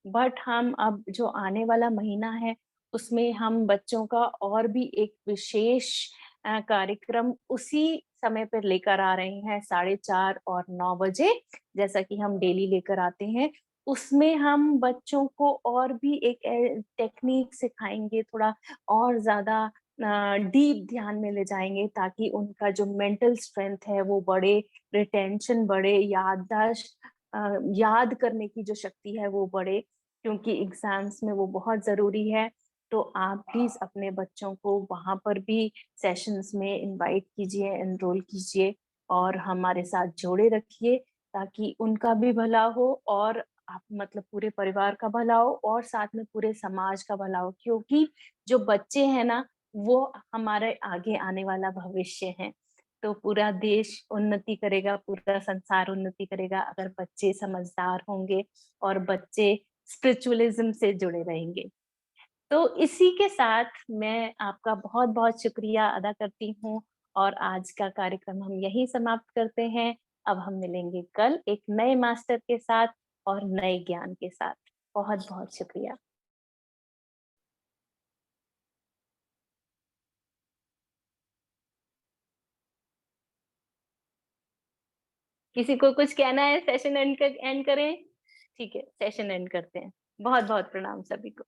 बट हम अब जो आने वाला महीना है उसमें हम बच्चों का और भी एक विशेष कार्यक्रम उसी समय पर लेकर आ रहे हैं, 4:30 और 9 बजे, जैसा कि हम डेली लेकर आते हैं। उसमें हम बच्चों को और भी एक टेक्निक सिखाएंगे, थोड़ा और ज्यादा डीप ध्यान में ले जाएंगे, ताकि उनका जो मेंटल स्ट्रेंथ है वो बढ़े, रिटेंशन बढ़े, याददाश्त याद करने की जो शक्ति है वो बढ़े, क्योंकि एग्जाम्स में वो बहुत जरूरी है। तो आप प्लीज अपने बच्चों को वहां पर भी सेशंस में इनवाइट कीजिए, एनरोल कीजिए और हमारे साथ जोड़े रखिए, ताकि उनका भी भला हो और आप मतलब पूरे परिवार का भला हो और साथ में पूरे समाज का भला हो, क्योंकि जो बच्चे हैं ना वो हमारे आगे आने वाला भविष्य है। तो पूरा देश उन्नति करेगा, पूरा संसार उन्नति करेगा अगर बच्चे समझदार होंगे और बच्चे स्पिरिचुअलिज्म से जुड़े रहेंगे। तो इसी के साथ मैं आपका बहुत बहुत शुक्रिया अदा करती हूँ और आज का कार्यक्रम हम यहीं समाप्त करते हैं। अब हम मिलेंगे कल एक नए मास्टर के साथ और नए ज्ञान के साथ। बहुत बहुत शुक्रिया। किसी को कुछ कहना है? सेशन एंड करें? ठीक है, सेशन एंड करते हैं। बहुत बहुत प्रणाम सभी को।